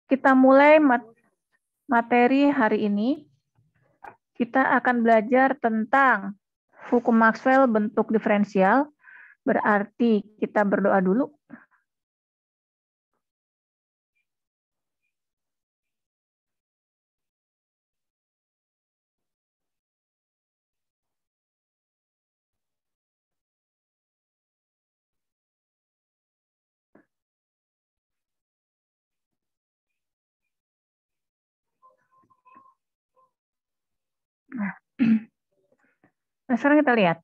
Kita mulai materi hari ini. Kita akan belajar tentang hukum Maxwell bentuk diferensial. Berarti kita berdoa dulu. Nah, sekarang kita lihat.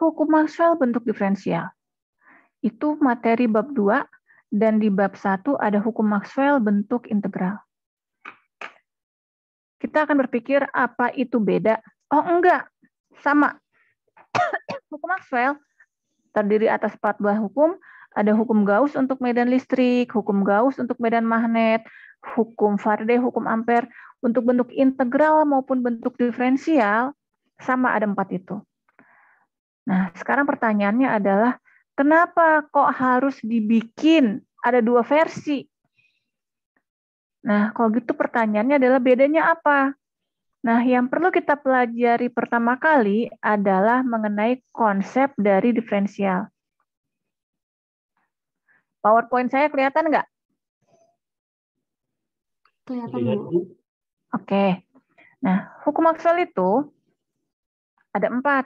Hukum Maxwell bentuk diferensial. Itu materi bab 2, dan di bab 1 ada hukum Maxwell bentuk integral. Kita akan berpikir, apa itu beda? Oh, enggak. Sama. Hukum Maxwell terdiri atas 4 buah hukum. Ada hukum Gauss untuk medan listrik, hukum Gauss untuk medan magnet, hukum Faraday, hukum Ampere. Untuk bentuk integral maupun bentuk diferensial, sama ada 4 itu. Nah, sekarang pertanyaannya adalah, kenapa kok harus dibikin ada 2 versi? Nah, kalau gitu pertanyaannya adalah bedanya apa? Nah, yang perlu kita pelajari pertama kali adalah mengenai konsep dari diferensial. PowerPoint saya kelihatan nggak? Kelihatan, Bu. Oke. Nah, hukum Maxwell itu ada 4.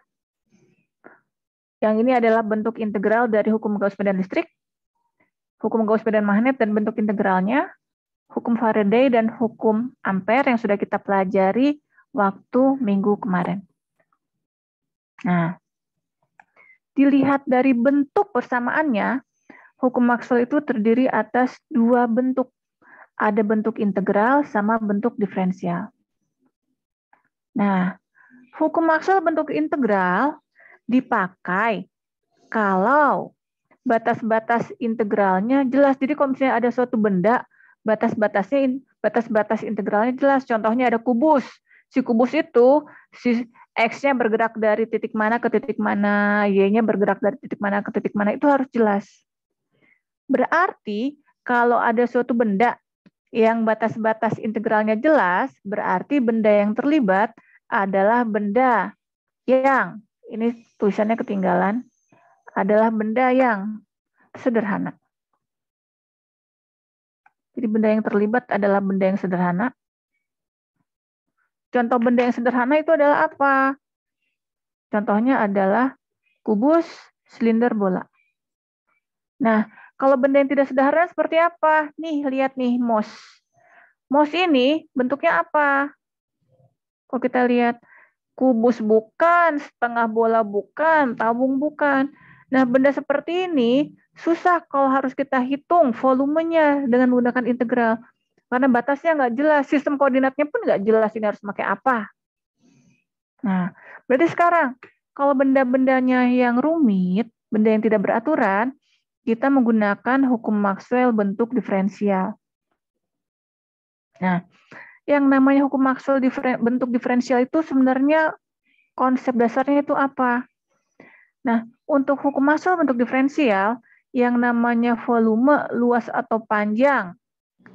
Yang ini adalah bentuk integral dari hukum Gauss medan listrik, hukum Gauss medan magnet dan bentuk integralnya, hukum Faraday dan hukum Ampere yang sudah kita pelajari waktu minggu kemarin. Nah, dilihat dari bentuk persamaannya, hukum Maxwell itu terdiri atas 2 bentuk. Ada bentuk integral sama bentuk diferensial. Nah, hukum Maxwell bentuk integral dipakai kalau batas-batas integralnya jelas. Jadi kalau misalnya ada suatu benda, batas-batas integralnya jelas. Contohnya ada kubus. Si kubus itu, si X-nya bergerak dari titik mana ke titik mana, Y-nya bergerak dari titik mana ke titik mana, itu harus jelas. Berarti kalau ada suatu benda yang batas-batas integralnya jelas, berarti benda yang terlibat adalah benda yang, ini tulisannya ketinggalan, adalah benda yang sederhana. Jadi benda yang terlibat adalah benda yang sederhana. Contoh benda yang sederhana itu adalah apa? Contohnya adalah kubus, silinder, bola. Nah, kalau benda yang tidak sederhana seperti apa? Nih, lihat nih, mouse. Mouse ini bentuknya apa? Kalau kita lihat, kubus bukan, setengah bola bukan, tabung bukan. Nah, benda seperti ini susah kalau harus kita hitung volumenya dengan menggunakan integral. Karena batasnya nggak jelas, sistem koordinatnya pun nggak jelas ini harus pakai apa. Nah, berarti sekarang, kalau benda-bendanya yang rumit, benda yang tidak beraturan, kita menggunakan hukum Maxwell bentuk diferensial. Nah, yang namanya hukum Maxwell bentuk diferensial itu sebenarnya konsep dasarnya itu apa? Nah, untuk hukum Maxwell bentuk diferensial, yang namanya volume, luas atau panjang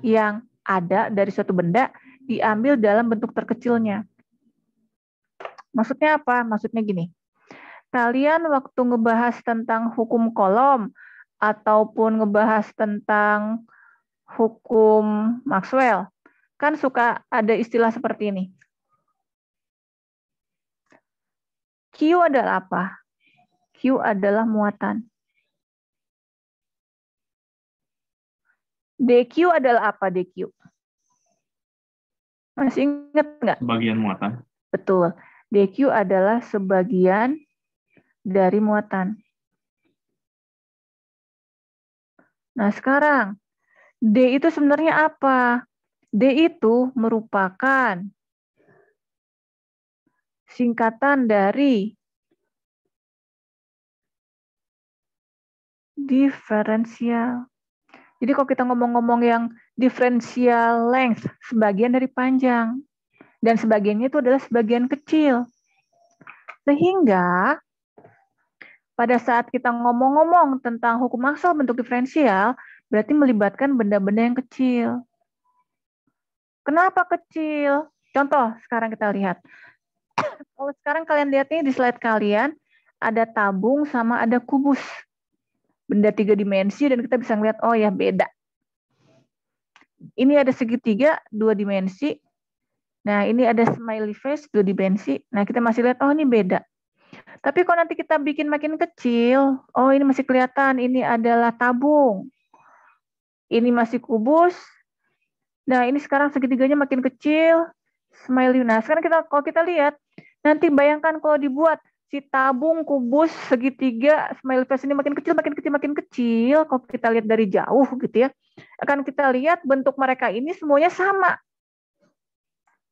yang ada dari suatu benda diambil dalam bentuk terkecilnya. Maksudnya apa? Maksudnya gini. Kalian waktu ngebahas tentang hukum kolom ataupun ngebahas tentang hukum Maxwell, kan suka ada istilah seperti ini. Q adalah apa? Q adalah muatan. DQ adalah apa DQ? Masih ingat nggak? Sebagian muatan. Betul. DQ adalah sebagian dari muatan. Nah, sekarang D itu sebenarnya apa? D itu merupakan singkatan dari diferensial. Jadi kalau kita ngomong-ngomong yang differential length, sebagian dari panjang. Dan sebagiannya itu adalah sebagian kecil. Sehingga pada saat kita ngomong-ngomong tentang hukum Maxwell bentuk diferensial, berarti melibatkan benda-benda yang kecil. Kenapa kecil? Contoh, sekarang kita lihat. Kalau sekarang kalian lihat nih di slide kalian, ada tabung sama ada kubus. Benda 3 dimensi dan kita bisa ngeliat, oh ya beda. Ini ada segitiga 2 dimensi. Nah, ini ada smiley face 2 dimensi. Nah, kita masih lihat, oh ini beda. Tapi kalau nanti kita bikin makin kecil, oh ini masih kelihatan, ini adalah tabung. Ini masih kubus. Nah, ini sekarang segitiganya makin kecil. Smiley. Nah, sekarang kalau kita lihat, nanti bayangkan kalau dibuat si tabung, kubus, segitiga, smiley face ini makin kecil, makin kecil, makin kecil. Kalau kita lihat dari jauh gitu ya, akan kita lihat bentuk mereka ini semuanya sama.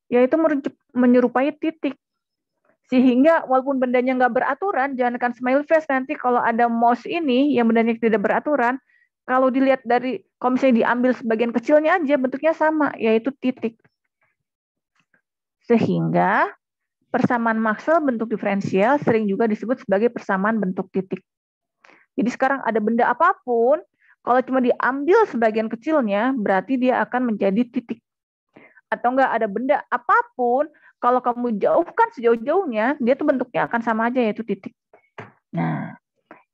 Yaitu menyerupai titik. Sehingga walaupun bendanya nggak beraturan, jangankan smiley face, nanti kalau ada mouse ini yang bendanya tidak beraturan, kalau dilihat dari, kalau misalnya diambil sebagian kecilnya aja, bentuknya sama, yaitu titik. Sehingga persamaan Maxwell bentuk diferensial sering juga disebut sebagai persamaan bentuk titik. Jadi sekarang ada benda apapun, kalau cuma diambil sebagian kecilnya, berarti dia akan menjadi titik. Atau enggak ada benda apapun, kalau kamu jauhkan sejauh-jauhnya, dia tuh bentuknya akan sama aja, yaitu titik. Nah,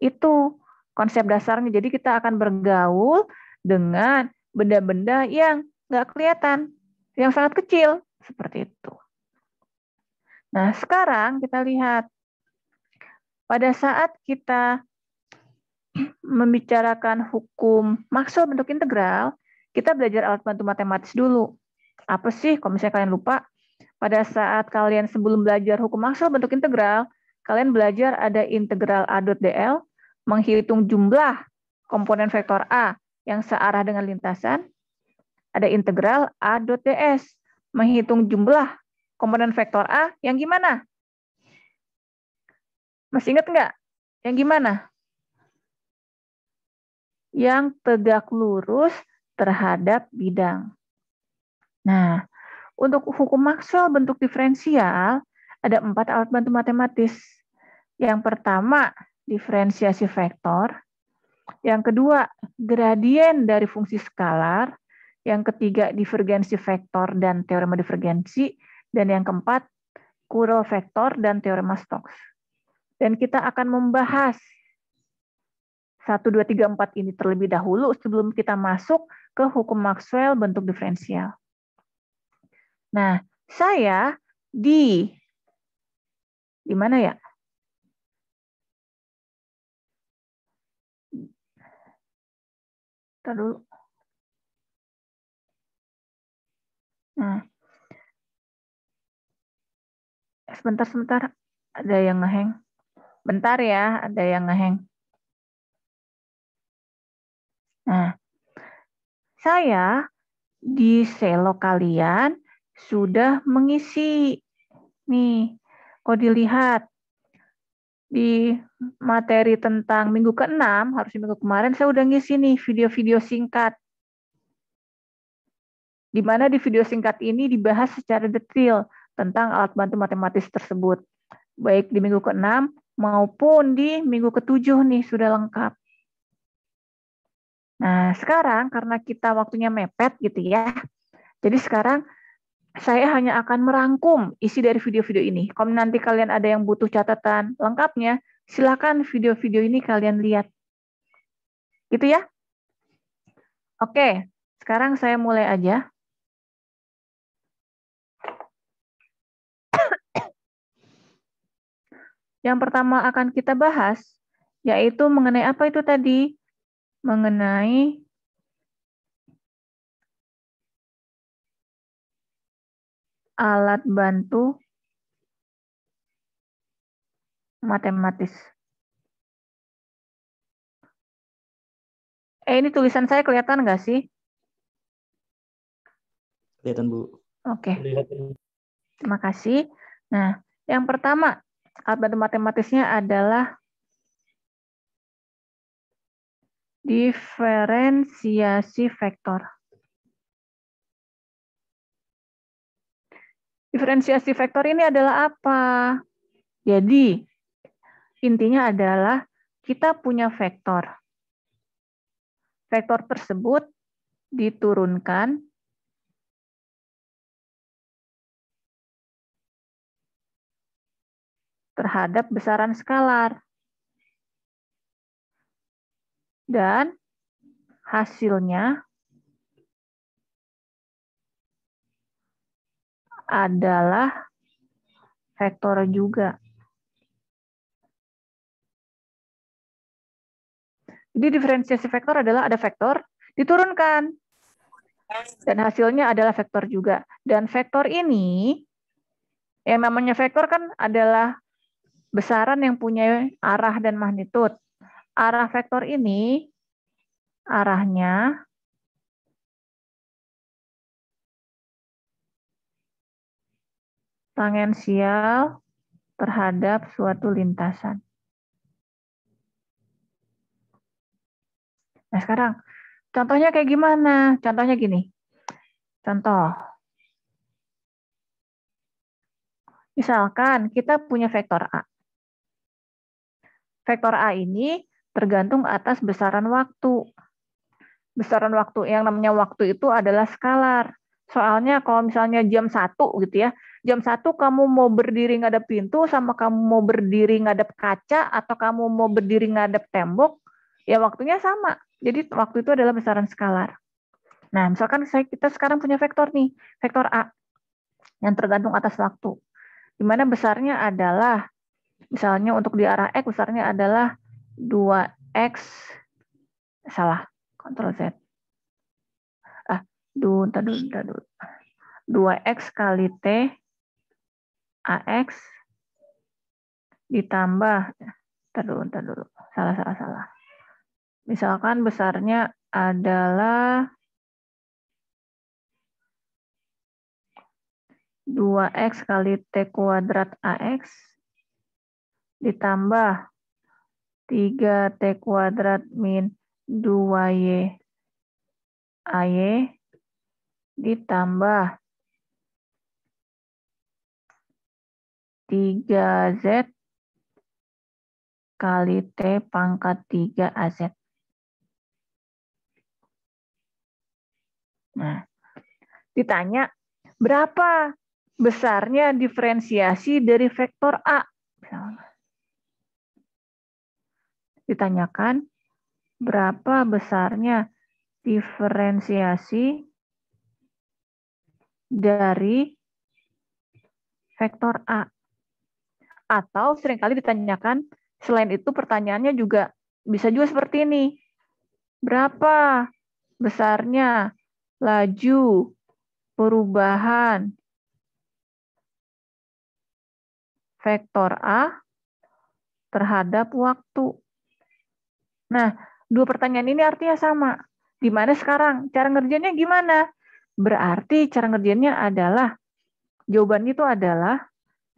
itu konsep dasarnya. Jadi kita akan bergaul dengan benda-benda yang nggak kelihatan, yang sangat kecil, seperti itu. Nah, sekarang kita lihat, pada saat kita membicarakan hukum Maxwell bentuk integral, kita belajar alat bantu matematis dulu. Apa sih, kalau misalnya kalian lupa, pada saat kalian sebelum belajar hukum Maxwell bentuk integral, kalian belajar ada integral A dot dl, menghitung jumlah komponen vektor A yang searah dengan lintasan. Ada integral A dot ds, menghitung jumlah komponen vektor A yang gimana? Masih ingat nggak? Yang gimana? Yang tegak lurus terhadap bidang. Nah, untuk hukum Maxwell bentuk diferensial, ada 4 alat bantu matematis. Yang pertama, diferensiasi vektor. Yang kedua, gradien dari fungsi skalar. Yang ketiga, divergensi vektor dan teorema divergensi. Dan yang keempat, kural vektor dan teorema Stokes. Dan kita akan membahas 1, 2, 3, 4 ini terlebih dahulu sebelum kita masuk ke hukum Maxwell bentuk diferensial. Nah, saya di mana ya? Ntar dulu. Nah, sebentar. Ada yang ngeheng. Bentar ya, ada yang ngeheng. Nah, saya di selo kalian sudah mengisi. Nih, kalau dilihat di materi tentang minggu ke-6, harusnya minggu kemarin saya udah ngisi nih video-video singkat. Di mana di video singkat ini dibahas secara detail tentang alat bantu matematis tersebut. Baik di minggu ke-6 maupun di minggu ke-7 nih sudah lengkap. Nah, sekarang karena kita waktunya mepet gitu ya. Jadi sekarang saya hanya akan merangkum isi dari video-video ini. Kalau nanti kalian ada yang butuh catatan lengkapnya, silakan video-video ini kalian lihat. Gitu ya. Oke, sekarang saya mulai aja. Yang pertama akan kita bahas, yaitu mengenai apa itu tadi? Mengenai alat bantu matematis. Ini tulisan saya kelihatan nggak sih? Kelihatan, Bu. Oke. Terima kasih. Nah, yang pertama, alat bantu matematisnya adalah diferensiasi vektor. Diferensiasi vektor ini adalah apa? Jadi, intinya adalah kita punya vektor. vektor tersebut diturunkan terhadap besaran skalar. Dan hasilnya adalah vektor juga. Jadi diferensiasi vektor adalah ada vektor diturunkan. Dan hasilnya adalah vektor juga. Dan vektor ini, yang namanya vektor kan adalah besaran yang punya arah dan magnitud. Arah vektor ini, arahnya tangensial terhadap suatu lintasan. Nah sekarang, contohnya kayak gimana? Contohnya gini. Contoh. Misalkan kita punya vektor A. Vektor A ini tergantung atas besaran waktu. Besaran waktu, yang namanya waktu itu adalah skalar. Soalnya kalau misalnya jam 1 gitu ya, jam 1 kamu mau berdiri ngadep pintu sama kamu mau berdiri ngadep kaca atau kamu mau berdiri ngadep tembok, ya waktunya sama. Jadi waktu itu adalah besaran skalar. Nah, misalkan kita sekarang punya vektor nih, vektor A yang tergantung atas waktu. Di mana besarnya adalah, misalnya untuk di arah X, besarnya adalah 2X, salah, Ctrl Z. Bentar dulu. 2X kali T AX ditambah, bentar dulu. Salah. Misalkan besarnya adalah 2X kali T kuadrat AX ditambah 3T kuadrat min 2Y AY ditambah 3Z kali T pangkat 3 AZ. Nah, ditanya berapa besarnya diferensiasi dari vektor A? Ditanyakan berapa besarnya diferensiasi dari vektor A. Atau seringkali ditanyakan, selain itu pertanyaannya juga bisa juga seperti ini. Berapa besarnya laju perubahan vektor A terhadap waktu? Nah, dua pertanyaan ini artinya sama. Di mana sekarang? Cara ngerjainnya gimana? Berarti cara ngerjainnya adalah, jawabannya itu adalah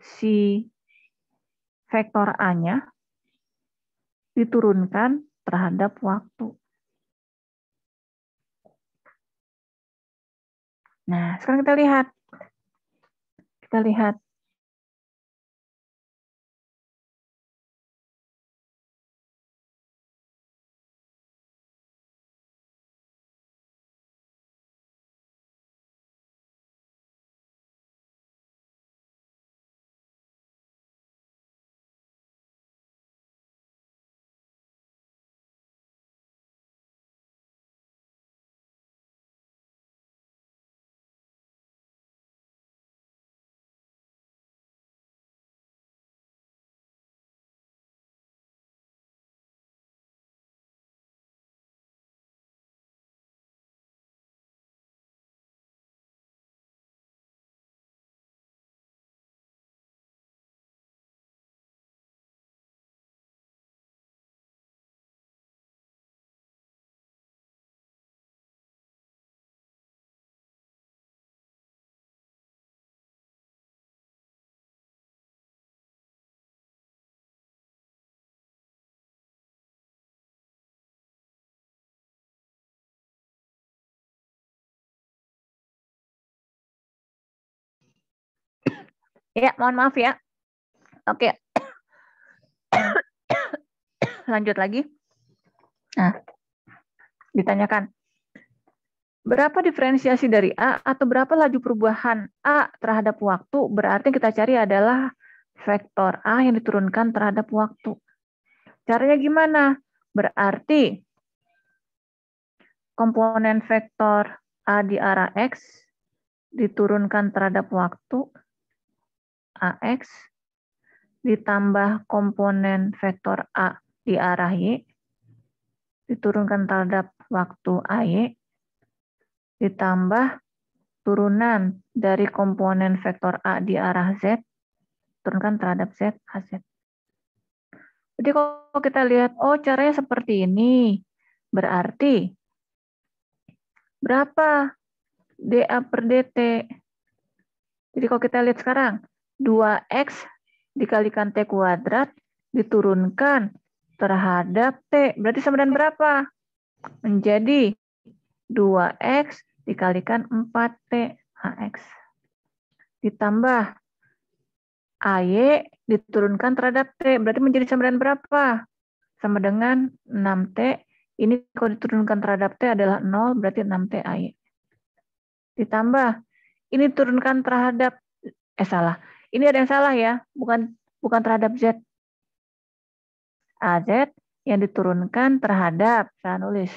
si vektor A-nya diturunkan terhadap waktu. Nah, sekarang kita lihat. Ya, mohon maaf ya. Oke. Lanjut lagi. Nah, ditanyakan, berapa diferensiasi dari A atau berapa laju perubahan A terhadap waktu, berarti kita cari adalah vektor A yang diturunkan terhadap waktu. Caranya gimana? Berarti komponen vektor A di arah X diturunkan terhadap waktu, AX, ditambah komponen vektor A di arah Y, diturunkan terhadap waktu AY, ditambah turunan dari komponen vektor A di arah Z, turunkan terhadap Z, AZ. Jadi kalau kita lihat, oh caranya seperti ini, berarti berapa dA per dt? Jadi kalau kita lihat sekarang, 2X dikalikan T kuadrat diturunkan terhadap T. Berarti sama dengan berapa? Menjadi 2X dikalikan 4T AX. Ditambah AY diturunkan terhadap T. Berarti menjadi sama dengan berapa? Sama dengan 6T. Ini kalau diturunkan terhadap T adalah 0, berarti 6T AY. Ditambah, ini diturunkan terhadap, salah. Ini ada yang salah ya, bukan terhadap Z. AZ yang diturunkan terhadap, saya nulis,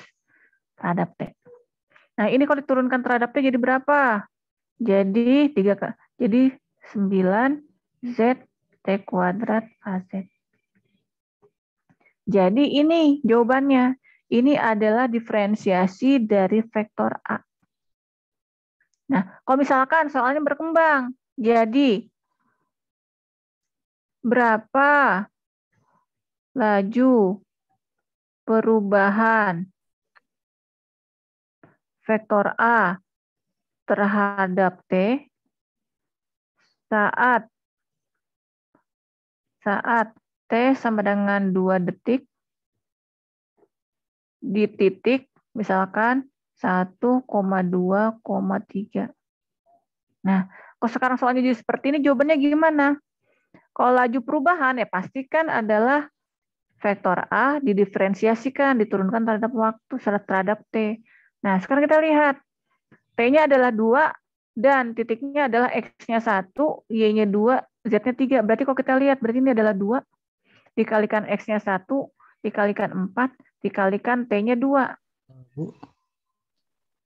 terhadap T. Nah, ini kalau diturunkan terhadap T jadi berapa? Jadi 9Z T kuadrat AZ. Jadi ini jawabannya. Ini adalah diferensiasi dari vektor A. Nah, kalau misalkan soalnya berkembang, jadi berapa laju perubahan vektor A terhadap T saat T sama dengan 2 detik di titik misalkan 1,2,3. Nah, kalau sekarang soalnya jadi seperti ini, jawabannya gimana? Kalau laju perubahan, ya pastikan adalah vektor A didiferensiasikan, diturunkan terhadap waktu, terhadap T. Nah, sekarang kita lihat. T-nya adalah 2, dan titiknya adalah X-nya 1, Y-nya 2, Z-nya 3. Berarti kalau kita lihat, berarti ini adalah 2, dikalikan X-nya 1, dikalikan 4, dikalikan T-nya 2. Bu,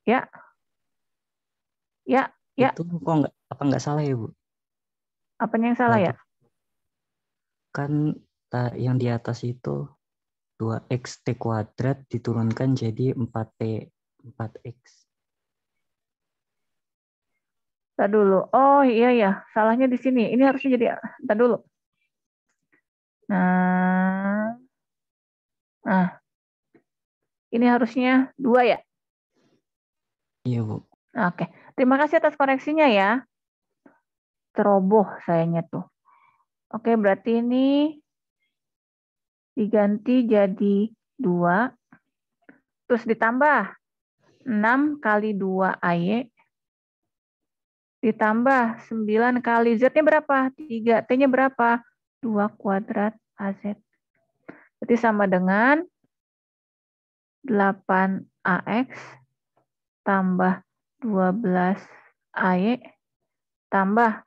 Ya. itu kok nggak salah ya, Bu? Apanya yang salah ya? Kan yang di atas itu 2X T kuadrat diturunkan jadi 4T, 4X. Ntar dulu. Oh iya ya, salahnya di sini. Ini harusnya jadi, ntar dulu. Nah, ini harusnya 2 ya? Iya, Bu. Oke, terima kasih atas koreksinya ya. Ceroboh sayanya tuh. Oke, berarti ini diganti jadi 2. Terus ditambah 6 kali 2 AY. Ditambah 9 kali Z-nya berapa? 3. T-nya berapa? 2 kuadrat AZ. Berarti sama dengan 8AX tambah 12 AY tambah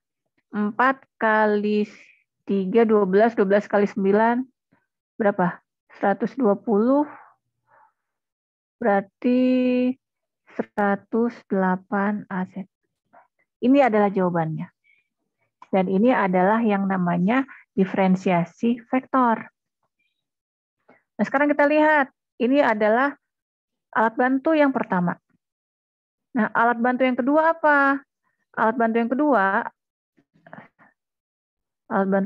4 kali 3, 12, 12 kali 9, berapa? 120, berarti 108 AZ. Ini adalah jawabannya. Dan ini adalah yang namanya diferensiasi vektor. Nah, sekarang kita lihat. Ini adalah alat bantu yang pertama. Nah, alat bantu yang kedua apa? Alat bantu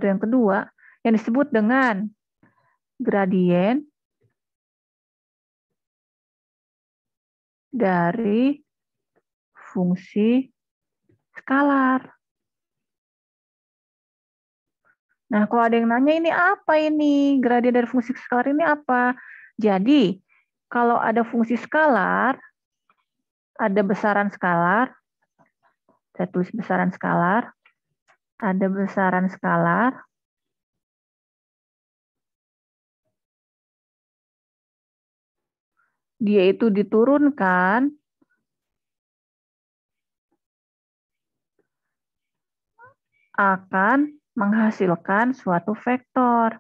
yang kedua yang disebut dengan gradien dari fungsi skalar. Nah, kalau ada yang nanya ini apa ini? Gradien dari fungsi skalar ini apa? Jadi, kalau ada fungsi skalar, ada besaran skalar, saya tulis besaran skalar, ada besaran skalar, dia itu diturunkan akan menghasilkan suatu vektor.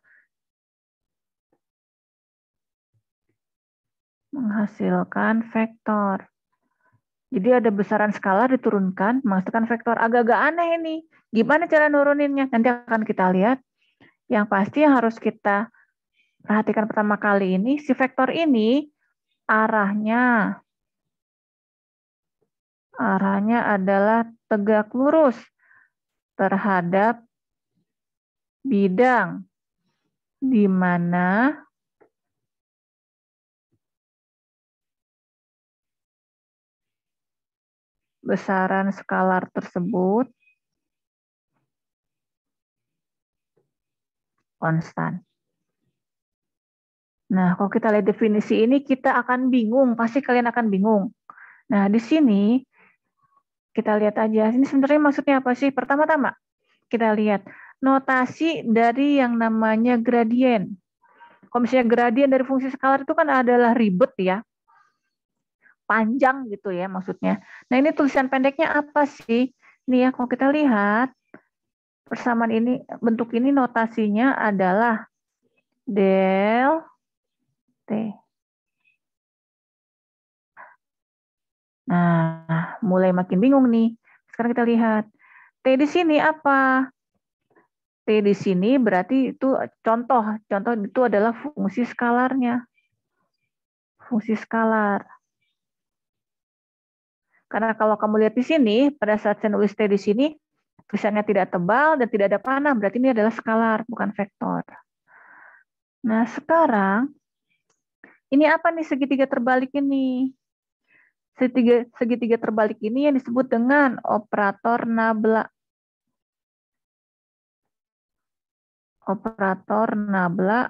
Menghasilkan vektor. Jadi ada besaran skalar diturunkan, menghasilkan vektor. Agak-agak aneh ini. Gimana cara nuruninnya? Nanti akan kita lihat. Yang pasti yang harus kita perhatikan pertama kali ini, si vektor ini arahnya adalah tegak lurus terhadap bidang di mana besaran skalar tersebut konstan. Nah, kalau kita lihat definisi ini, kita akan bingung. Pasti kalian akan bingung. Nah, di sini kita lihat aja. Ini sebenarnya maksudnya apa sih? Pertama-tama, kita lihat notasi dari yang namanya gradien. Kalau misalnya gradien dari fungsi skalar itu kan adalah ribet ya. Panjang gitu ya maksudnya. Nah, ini tulisan pendeknya apa sih? Ini ya, kalau kita lihat, persamaan ini, bentuk ini notasinya adalah del T. Nah, mulai makin bingung nih. Sekarang kita lihat. T di sini apa? T di sini berarti itu contoh. Contoh itu adalah fungsi skalarnya. Fungsi skalar. Karena kalau kamu lihat di sini, pada saat saya nulis T di sini, tulisannya tidak tebal dan tidak ada panah. Berarti ini adalah skalar, bukan vektor. Nah, sekarang, ini apa nih segitiga terbalik ini? Segitiga terbalik ini yang disebut dengan operator nabla. Operator nabla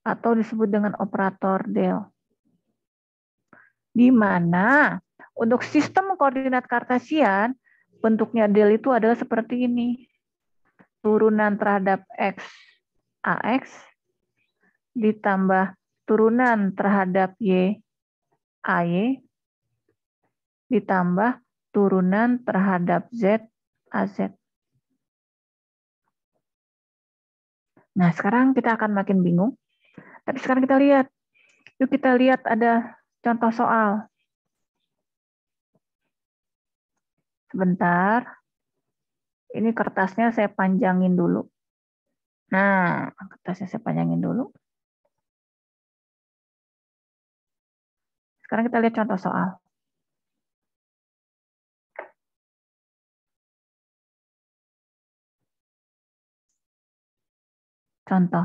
atau disebut dengan operator del. Di mana untuk sistem koordinat kartesian, bentuknya del itu adalah seperti ini. Turunan terhadap x, ax, ditambah turunan terhadap y, ay, ditambah turunan terhadap z, az. Nah, sekarang kita akan makin bingung. Tapi sekarang kita lihat. Yuk kita lihat ada contoh soal. Sebentar. Ini kertasnya saya panjangin dulu. Nah, kertasnya saya panjangin dulu. Sekarang kita lihat contoh soal. Contoh.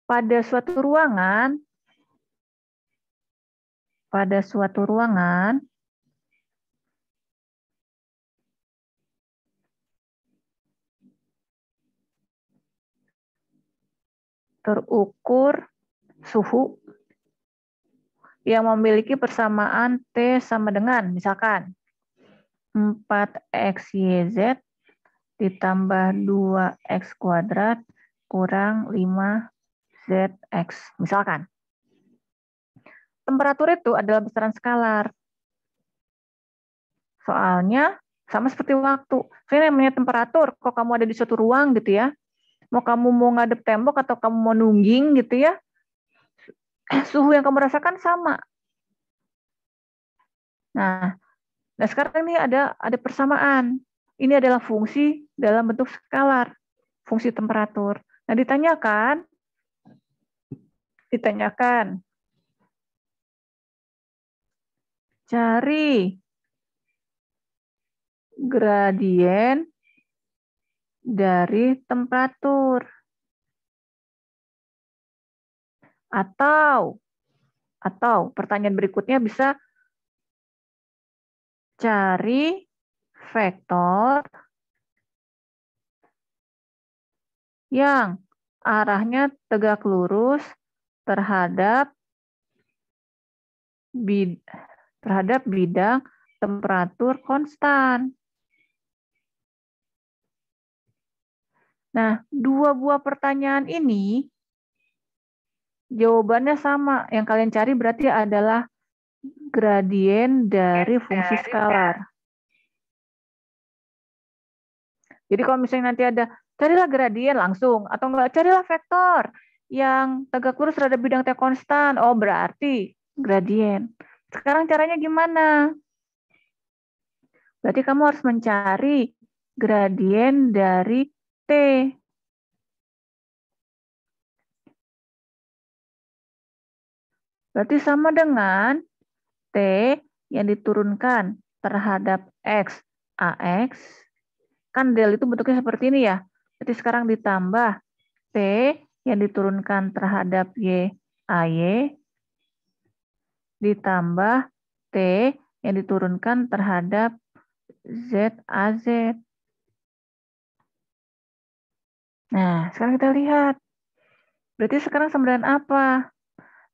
Pada suatu ruangan terukur suhu yang memiliki persamaan T sama dengan, misalkan, 4xyz ditambah 2x kuadrat kurang 5zx. Misalkan. Temperatur itu adalah besaran skalar. Soalnya sama seperti waktu. Soalnya namanya temperatur, kok kamu ada di suatu ruang gitu ya, mau kamu mau ngadep tembok atau kamu mau nungging gitu ya, suhu yang kamu rasakan sama. Nah sekarang ini ada persamaan. Ini adalah fungsi dalam bentuk skalar, fungsi temperatur. Nah ditanyakan cari gradien dari temperatur. Atau pertanyaan berikutnya bisa cari vektor yang arahnya tegak lurus terhadap bidang temperatur konstan. Nah, dua buah pertanyaan ini Jawabannya sama. Yang kalian cari berarti adalah gradien dari fungsi skalar. Jadi kalau misalnya nanti ada, carilah gradien langsung. Atau enggak, carilah vektor yang tegak lurus terhadap bidang T konstan. Oh, berarti gradien. Sekarang caranya gimana? Berarti kamu harus mencari gradien dari T. Berarti sama dengan T yang diturunkan terhadap X, AX. Kan del itu bentuknya seperti ini ya. Berarti sekarang ditambah T yang diturunkan terhadap Y, AY. Ditambah T yang diturunkan terhadap Z, AZ. Nah, sekarang kita lihat. Berarti sekarang sama dengan apa?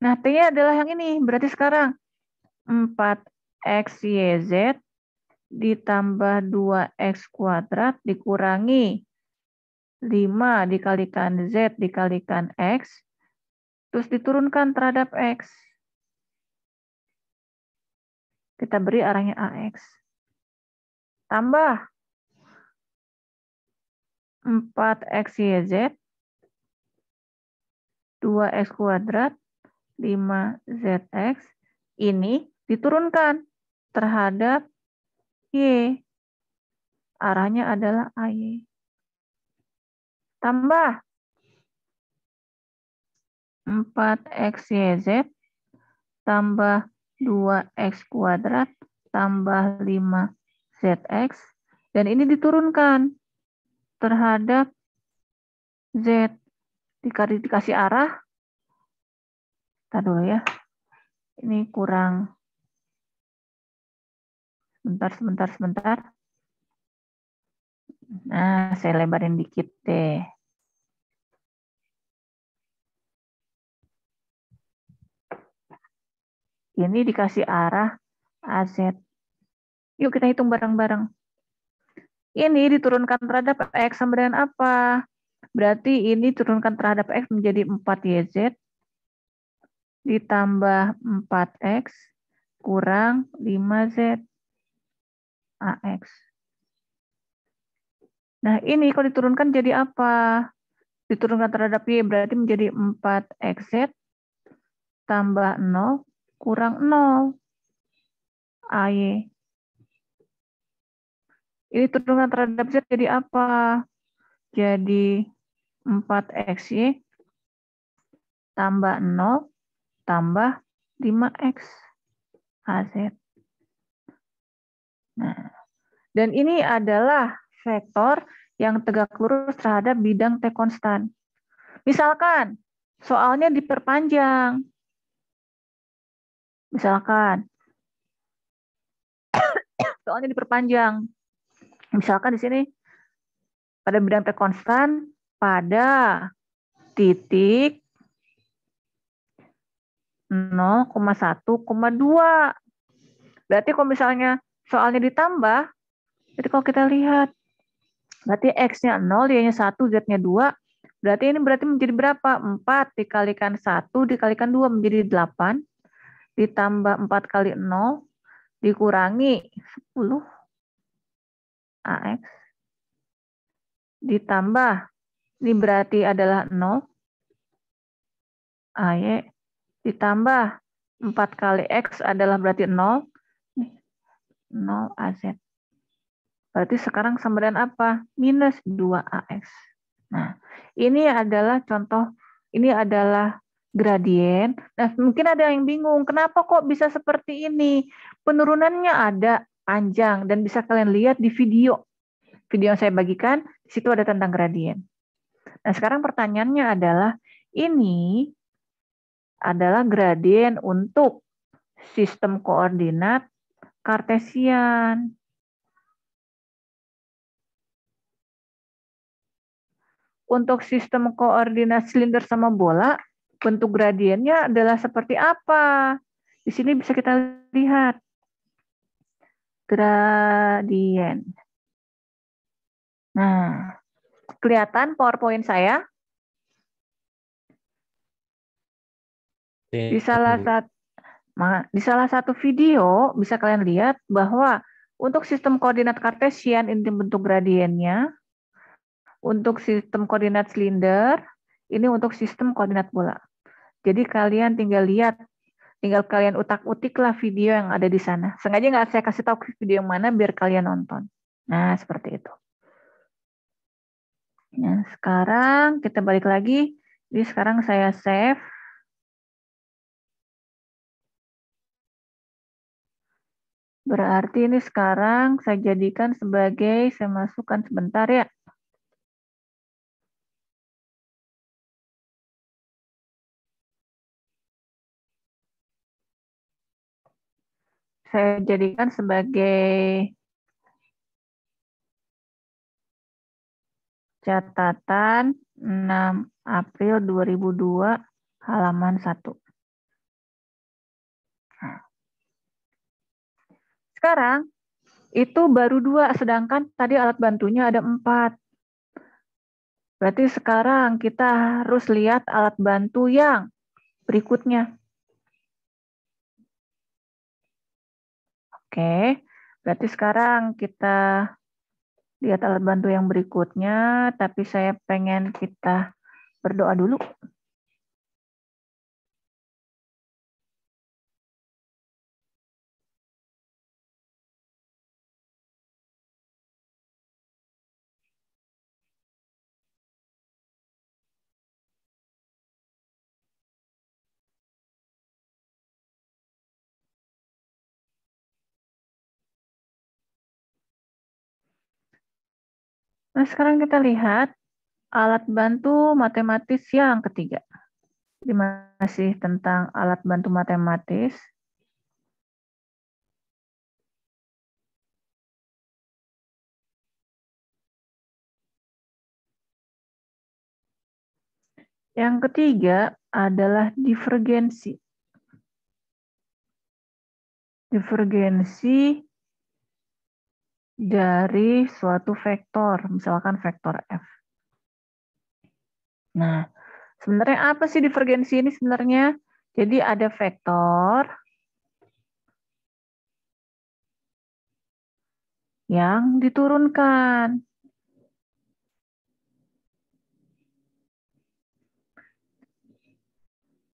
Nah, T-nya adalah yang ini. Berarti sekarang 4XYZ ditambah 2X kuadrat dikurangi 5 dikalikan Z dikalikan X, terus diturunkan terhadap X. Kita beri arahnya AX. Tambah 4XYZ, 2X kuadrat, 5ZX, ini diturunkan terhadap Y. Arahnya adalah AY. Tambah 4XYZ tambah 2X kuadrat tambah 5ZX. Dan ini diturunkan terhadap Z. Dikasih arah. Kita dulu ya. Ini kurang. Sebentar. Nah, saya lebarin dikit deh. Ini dikasih arah AZ. Yuk kita hitung bareng-bareng. Ini diturunkan terhadap X sama dengan apa? Berarti ini diturunkan terhadap X menjadi 4YZ ditambah 4X kurang 5Z AX. Nah, ini kalau diturunkan jadi apa? Diturunkan terhadap Y berarti menjadi 4XZ tambah 0 kurang 0 AY. Ini turunkan terhadap Z jadi apa? Jadi 4XY tambah 0 tambah 5X AZ. Nah, dan ini adalah vektor yang tegak lurus terhadap bidang T konstan. Misalkan, soalnya diperpanjang. Misalkan, soalnya diperpanjang. Misalkan di sini, pada bidang T konstan, pada titik 0,1,2. Berarti kalau misalnya soalnya ditambah, jadi kalau kita lihat, berarti X-nya 0, Y-nya 1, Z-nya 2, berarti ini berarti menjadi berapa? 4 dikalikan 1 dikalikan 2 menjadi 8, ditambah 4 kali 0, dikurangi 10 AX, ditambah, ini berarti adalah 0, AY, ditambah 4 kali X adalah berarti 0, 0 AZ. Berarti sekarang sama dengan apa? Minus 2AX. Nah, ini adalah contoh, ini adalah gradien. Nah, mungkin ada yang bingung, kenapa kok bisa seperti ini? Penurunannya ada panjang dan bisa kalian lihat di video. Video yang saya bagikan, di situ ada tentang gradien. Nah, sekarang pertanyaannya adalah, ini adalah gradien untuk sistem koordinat Kartesian. Untuk sistem koordinat silinder sama bola, bentuk gradiennya adalah seperti apa? Di sini bisa kita lihat. Gradien. Nah, kelihatan PowerPoint saya? Di salah satu video bisa kalian lihat bahwa untuk sistem koordinat kartesian ini bentuk gradiennya, untuk sistem koordinat silinder, ini untuk sistem koordinat bola. Jadi kalian tinggal lihat, tinggal kalian utak-utiklah video yang ada di sana. Sengaja nggak saya kasih tahu video yang mana biar kalian nonton. Nah, seperti itu. Nah, sekarang kita balik lagi. Jadi sekarang saya save. Berarti ini sekarang saya jadikan sebagai, saya masukkan sebentar ya. Saya jadikan sebagai catatan 6 April 2002 halaman 1. Nah. Sekarang itu baru 2, sedangkan tadi alat bantunya ada 4. Berarti sekarang kita harus lihat alat bantu yang berikutnya. Oke, berarti sekarang kita lihat alat bantu yang berikutnya, tapi saya pengen kita berdoa dulu. Nah, sekarang kita lihat alat bantu matematis yang ketiga. Ini masih tentang alat bantu matematis. Yang ketiga adalah divergensi. Divergensi dari suatu vektor, misalkan vektor F. Nah, sebenarnya apa sih divergensi ini sebenarnya? Jadi ada vektor yang diturunkan.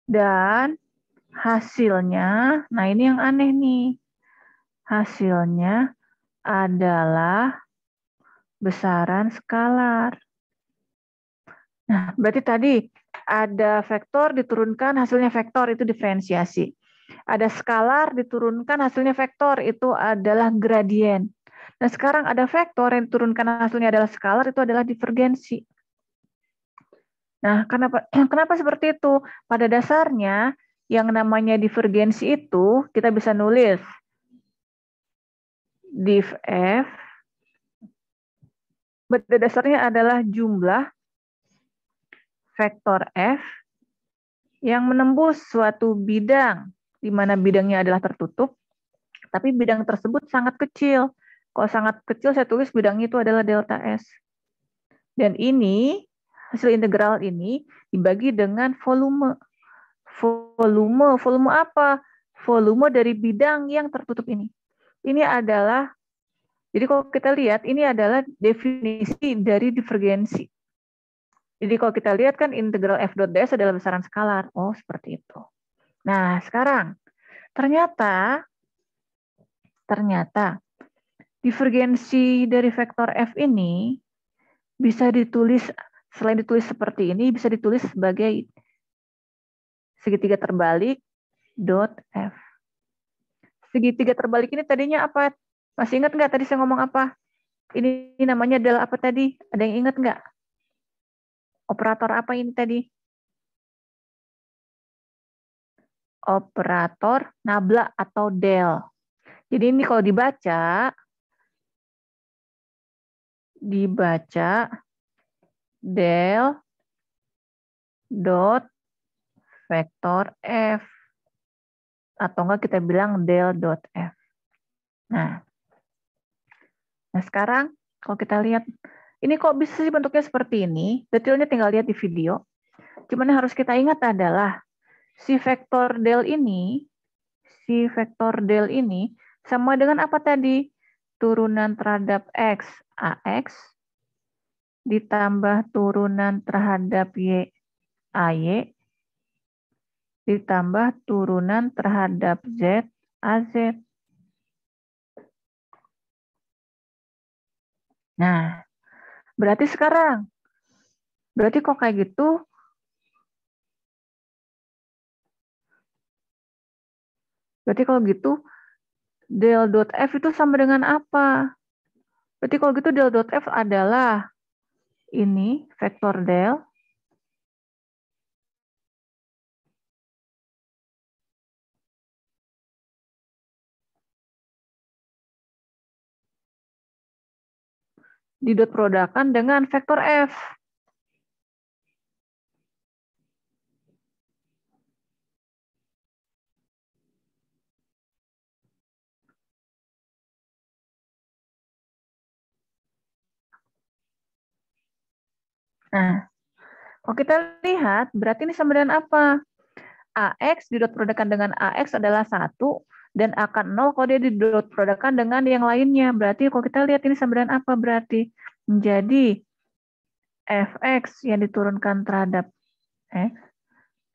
Dan hasilnya, nah ini yang aneh nih. Hasilnya adalah besaran skalar. Nah, berarti tadi ada vektor diturunkan hasilnya vektor, itu diferensiasi. Ada skalar diturunkan hasilnya vektor, itu adalah gradien. Nah, sekarang ada vektor yang diturunkan hasilnya adalah skalar, itu adalah divergensi. Nah, kenapa seperti itu? Pada dasarnya, yang namanya divergensi itu, kita bisa nulis div F, pada dasarnya adalah jumlah vektor F yang menembus suatu bidang, di mana bidangnya adalah tertutup, tapi bidang tersebut sangat kecil. Kalau sangat kecil, saya tulis bidang itu adalah delta S. Dan ini, hasil integral ini dibagi dengan volume. Volume apa? Volume dari bidang yang tertutup ini. Ini adalah, jadi kalau kita lihat, ini adalah definisi dari divergensi. Jadi kalau kita lihat kan integral f dot ds adalah besaran skalar. Oh, seperti itu. Nah, sekarang ternyata divergensi dari vektor f ini bisa ditulis, selain ditulis seperti ini, bisa ditulis sebagai segitiga terbalik dot f. Segitiga terbalik ini tadinya apa? Masih ingat nggak tadi saya ngomong apa? Ini namanya adalah apa tadi? Ada yang ingat nggak? Operator apa ini tadi? Operator nabla atau del. Jadi ini kalau dibaca del dot vektor F. Atau enggak kita bilang del dot F. Nah sekarang kalau kita lihat, ini kok bisa sih bentuknya seperti ini? Detailnya tinggal lihat di video. Cuman yang harus kita ingat adalah si vektor del ini sama dengan apa tadi? Turunan terhadap X, AX, ditambah turunan terhadap Y, AY, ditambah turunan terhadap Z, AZ. Nah, berarti kok kayak gitu, berarti kalau gitu, del dot F itu sama dengan apa? Berarti kalau gitu del dot F adalah ini vektor del didot produkkan dengan vektor F. Nah, kalau kita lihat, berarti ini sama dengan apa? AX didot produkkan dengan AX adalah 1, dan akan 0 kalau dia didot produkkan dengan yang lainnya. Berarti kalau kita lihat ini sama dengan apa? Berarti menjadi Fx yang diturunkan terhadap X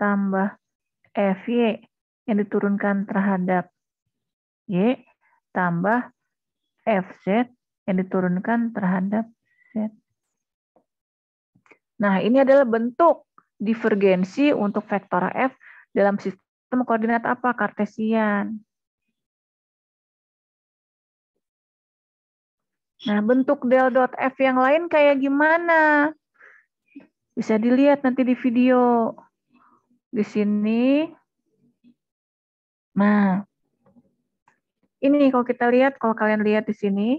tambah Fy yang diturunkan terhadap Y tambah Fz yang diturunkan terhadap Z. Nah, ini adalah bentuk divergensi untuk vektor F dalam sistem koordinat apa? Kartesian. Nah, bentuk del dot F yang lain kayak gimana? Bisa dilihat nanti di video. Di sini. Nah, ini kalau kita lihat, kalau kalian lihat di sini,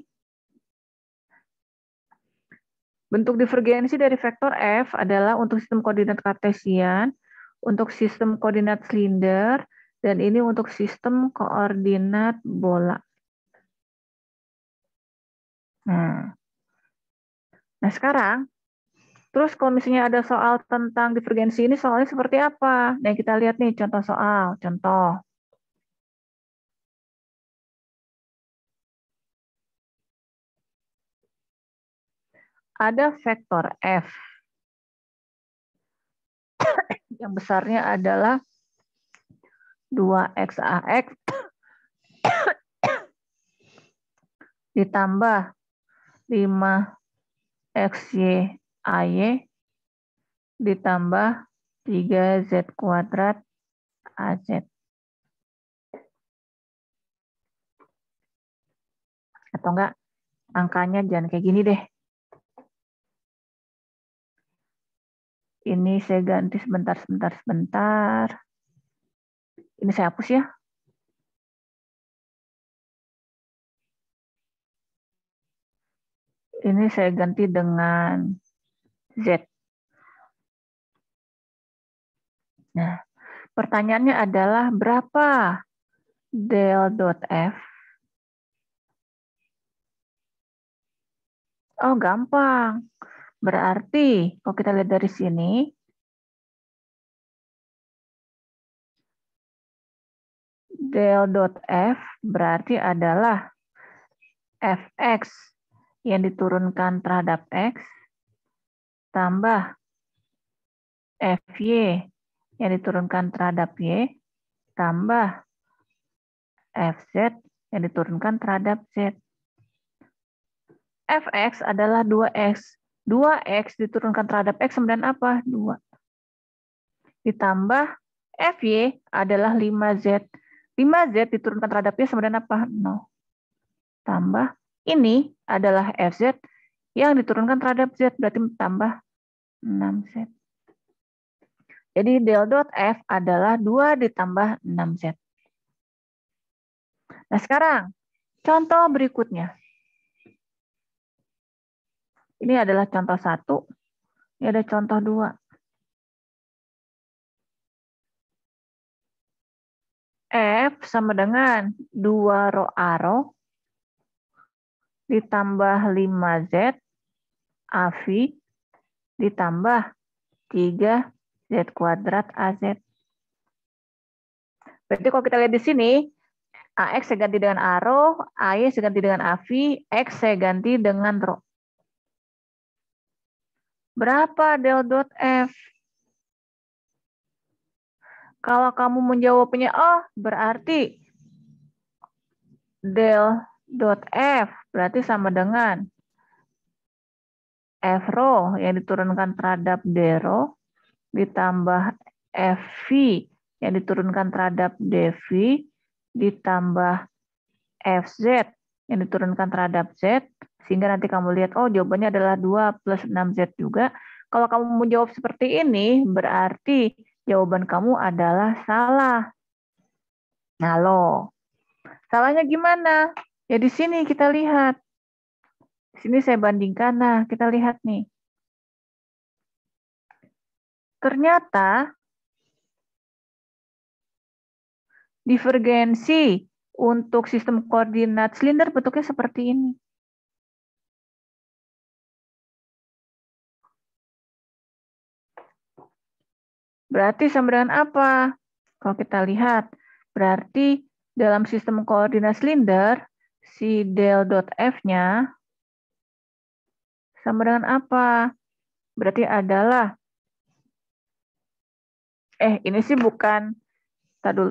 bentuk divergensi dari vektor F adalah untuk sistem koordinat kartesian, untuk sistem koordinat silinder, dan ini untuk sistem koordinat bola. Nah sekarang, terus kalau misalnya ada soal tentang divergensi ini, soalnya seperti apa? Nah kita lihat nih contoh soal. Contoh. Ada vektor F yang besarnya adalah 2xax ditambah 5xy ditambah 3z kuadrat az. Atau enggak, angkanya jangan kayak gini deh. Ini saya ganti sebentar. Ini saya hapus ya. Ini saya ganti dengan Z. Nah, pertanyaannya adalah berapa del dot F? Oh, gampang. Berarti, kalau kita lihat dari sini, del dot F berarti adalah Fx yang diturunkan terhadap X tambah Fy yang diturunkan terhadap Y tambah Fz yang diturunkan terhadap Z. Fx adalah 2x. 2x diturunkan terhadap X sama dengan apa? 2. Ditambah Fy adalah 5z. 5z diturunkan terhadap Y sama dengan apa? 0. Tambah ini adalah Fz yang diturunkan terhadap Z. Berarti tambah 6z. Jadi del dot F adalah 2 ditambah 6z. Nah sekarang, contoh berikutnya. Ini adalah contoh 1. Ini ada contoh 2. F sama dengan 2 rho aro ditambah 5Z AV ditambah 3Z kuadrat AZ. Berarti kalau kita lihat di sini, AX saya ganti dengan ARO, AY saya ganti dengan AV, X saya ganti dengan RO. Berapa del dot F? Kalau kamu menjawabnya, oh berarti del dot F berarti sama dengan F rho yang diturunkan terhadap D rho ditambah FV yang diturunkan terhadap DV ditambah FZ yang diturunkan terhadap Z, sehingga nanti kamu lihat, oh jawabannya adalah 2 plus 6Z juga. Kalau kamu menjawab seperti ini, berarti jawaban kamu adalah salah. Nah, loh. Salahnya gimana? Ya di sini kita lihat. Di sini saya bandingkan, nah kita lihat nih. Ternyata divergensi untuk sistem koordinat silinder bentuknya seperti ini. Berarti sama dengan apa? Kalau kita lihat, berarti dalam sistem koordinat silinder, si del dot F-nya sama dengan apa? Berarti adalah, ini sih bukan,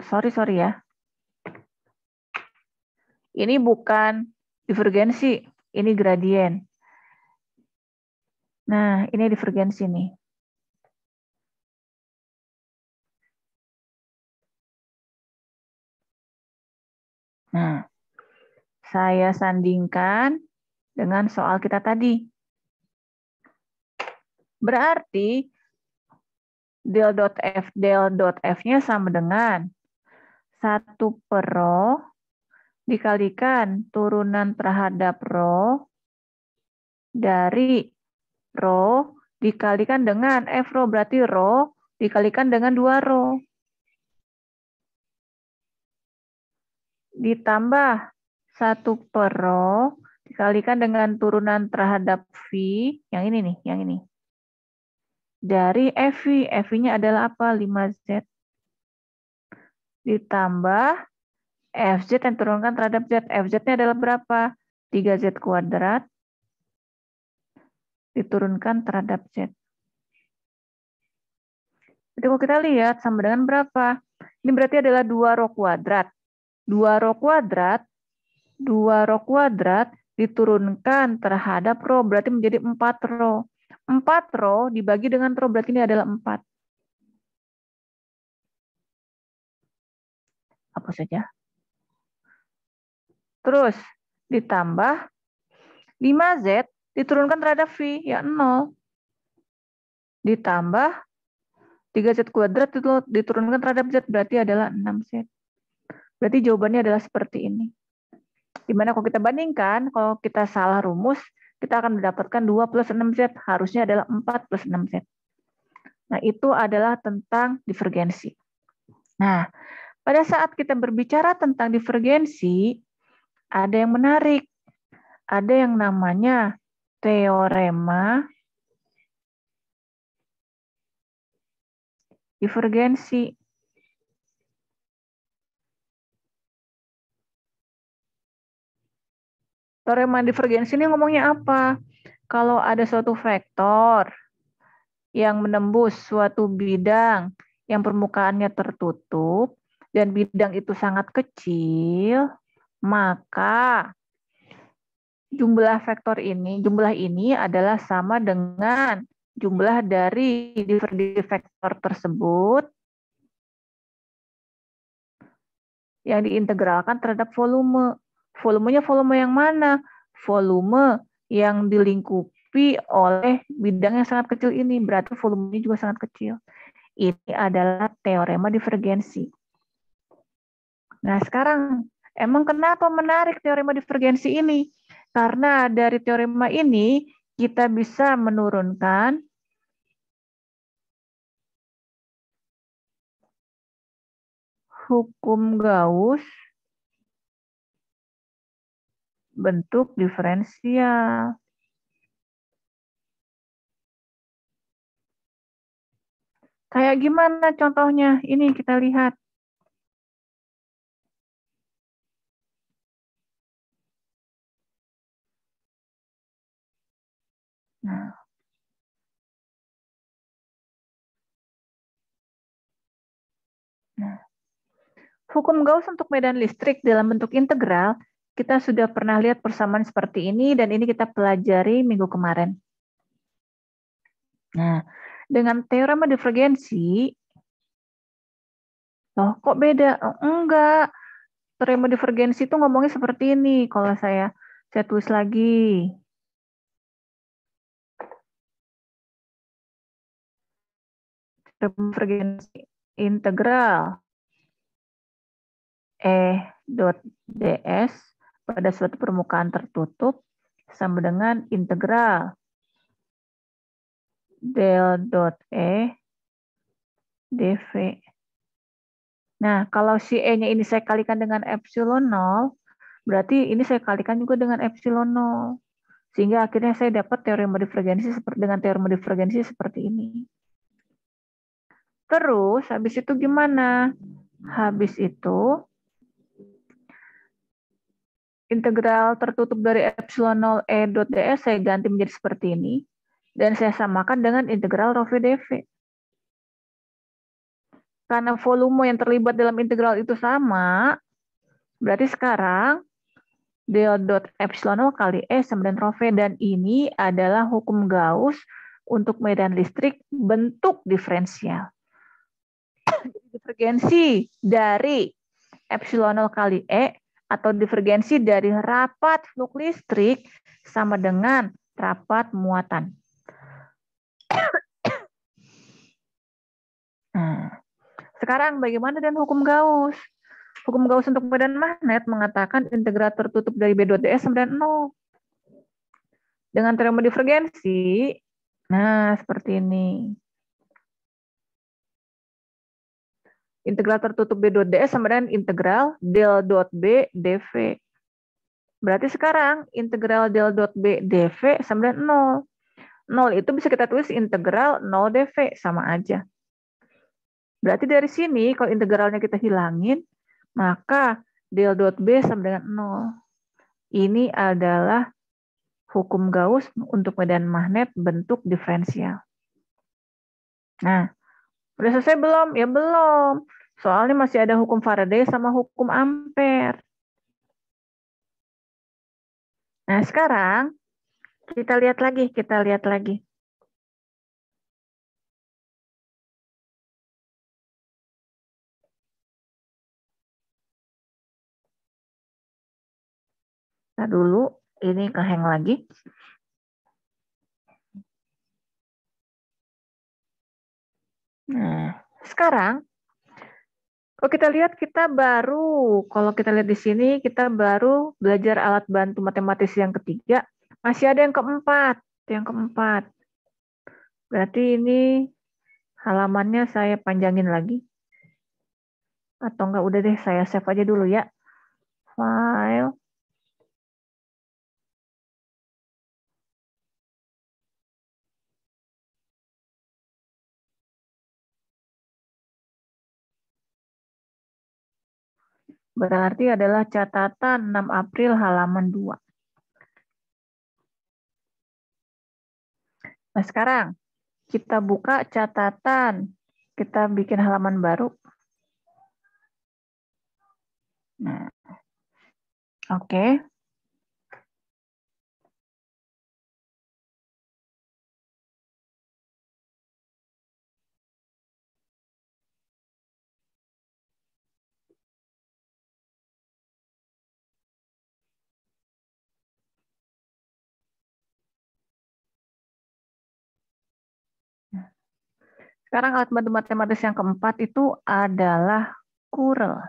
sorry ya. Ini bukan divergensi, ini gradien. Nah, ini divergensi nih. Nah, saya sandingkan dengan soal kita tadi. Berarti del dot F-nya sama dengan 1 per rho dikalikan turunan terhadap rho dari rho dikalikan dengan F rho, berarti rho dikalikan dengan 2 rho. Ditambah 1 per rho dikalikan dengan turunan terhadap V, yang ini nih, yang ini. Dari FV, FV-nya adalah apa? 5Z. Ditambah FZ yang turunkan terhadap Z. FZ-nya adalah berapa? 3Z kuadrat diturunkan terhadap Z. Jadi kalau kita lihat sama dengan berapa? Ini berarti adalah 2 rho kuadrat. 2 rho kuadrat diturunkan terhadap rho, berarti menjadi 4 rho. 4 rho dibagi dengan rho, berarti ini adalah 4. Apa saja? Terus ditambah 5Z diturunkan terhadap V, ya 0. Ditambah 3Z kuadrat diturunkan terhadap Z, berarti adalah 6Z. Berarti jawabannya adalah seperti ini. Dimana kalau kita bandingkan, kalau kita salah rumus, kita akan mendapatkan 2 plus 6Z, harusnya adalah 4 plus 6Z. Nah, itu adalah tentang divergensi. Nah, pada saat kita berbicara tentang divergensi, ada yang menarik. Ada yang namanya teorema divergensi. Teorema divergensi ini ngomongnya apa? Kalau ada suatu vektor yang menembus suatu bidang yang permukaannya tertutup dan bidang itu sangat kecil, maka jumlah ini adalah sama dengan jumlah dari divergensi vektor tersebut yang diintegralkan terhadap volume. Volumenya volume yang mana? Volume yang dilingkupi oleh bidang yang sangat kecil ini, berarti volumenya juga sangat kecil. Ini adalah teorema divergensi. Nah, sekarang emang kenapa menarik teorema divergensi ini? Karena dari teorema ini kita bisa menurunkan hukum Gauss bentuk diferensial. Kayak gimana contohnya? Ini kita lihat. Nah, hukum Gauss untuk medan listrik dalam bentuk integral, kita sudah pernah lihat persamaan seperti ini, dan ini kita pelajari minggu kemarin. Nah, dengan teorema divergensi, loh kok beda? Oh, enggak, teorema divergensi itu ngomongnya seperti ini. Kalau saya tulis lagi. Divergensi integral E.ds pada suatu permukaan tertutup sama dengan integral del.E dv. Nah, kalau si E-nya ini saya kalikan dengan epsilon 0, berarti ini saya kalikan juga dengan epsilon 0. Sehingga akhirnya saya dapat teorema divergensi dengan teorema divergensi seperti ini. Terus, habis itu gimana? Habis itu, integral tertutup dari epsilon 0 E dot ds saya ganti menjadi seperti ini. Dan saya samakan dengan integral rho v dv. Karena volume yang terlibat dalam integral itu sama, berarti sekarang del dot epsilon 0 kali E sama dengan rho v. Dan ini adalah hukum Gauss untuk medan listrik bentuk diferensial. Divergensi dari epsilon 0 kali E atau divergensi dari rapat flux listrik sama dengan rapat muatan. Nah, sekarang bagaimana dengan hukum Gauss? Hukum Gauss untuk medan magnet mengatakan integral tertutup dari B dot ds sama dengan 0. Dengan teorema divergensi, nah seperti ini. Integral tertutup B dot ds sama dengan integral del dot B dv. Berarti sekarang integral del dot B dv sama dengan 0. 0 itu bisa kita tulis integral 0 dv, sama aja. Berarti dari sini kalau integralnya kita hilangin, maka del dot B sama dengan 0. Ini adalah hukum Gauss untuk medan magnet bentuk diferensial. Nah, udah selesai belum? Ya belum. Soalnya masih ada hukum Faraday sama hukum Ampere. Nah, sekarang kita lihat lagi. Nah, dulu ini kehang lagi. Nah, sekarang kalau kita lihat kalau kita lihat di sini kita baru belajar alat bantu matematis yang ketiga, masih ada yang keempat. Berarti ini halamannya saya panjangin lagi. Atau enggak, udah deh saya save aja dulu ya. File. Berarti adalah catatan 6 April halaman 2. Nah, sekarang kita buka catatan. Kita bikin halaman baru. Nah, oke. Sekarang alat bantu matematis yang keempat itu adalah kurel.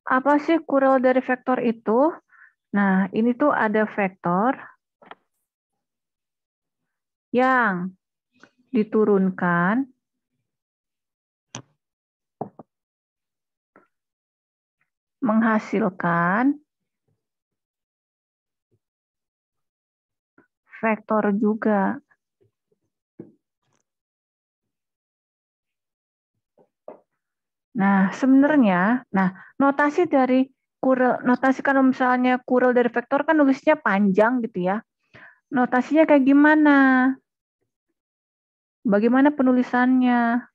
Apa sih kurel dari vektor itu? Nah, ini tuh ada vektor yang diturunkan menghasilkan vektor juga. Nah, sebenarnya, notasi dari Kural, notasi kalau misalnya kural dari vektor kan nulisnya panjang gitu ya. Notasinya kayak gimana? Bagaimana penulisannya?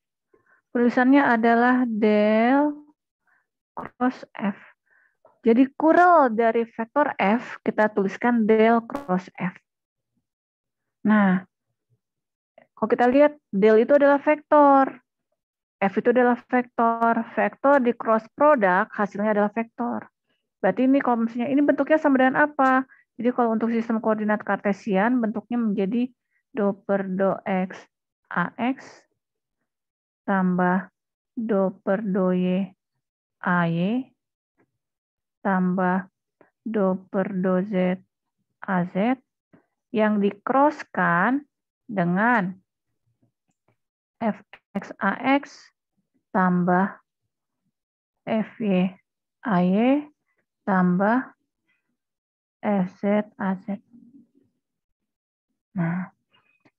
Penulisannya adalah del cross F. Jadi kural dari vektor F, kita tuliskan del cross F. Nah, kalau kita lihat, del itu adalah vektor. F itu adalah vektor. Vektor di cross product, hasilnya adalah vektor. Berarti ini kalau misalnya, ini bentuknya sama dengan apa? Jadi kalau untuk sistem koordinat kartesian, bentuknya menjadi do per do X AX tambah do per do Y AY tambah do per do Z AZ yang di-crosskan dengan Fx AX tambah Fy AY tambah Fz AZ. Nah,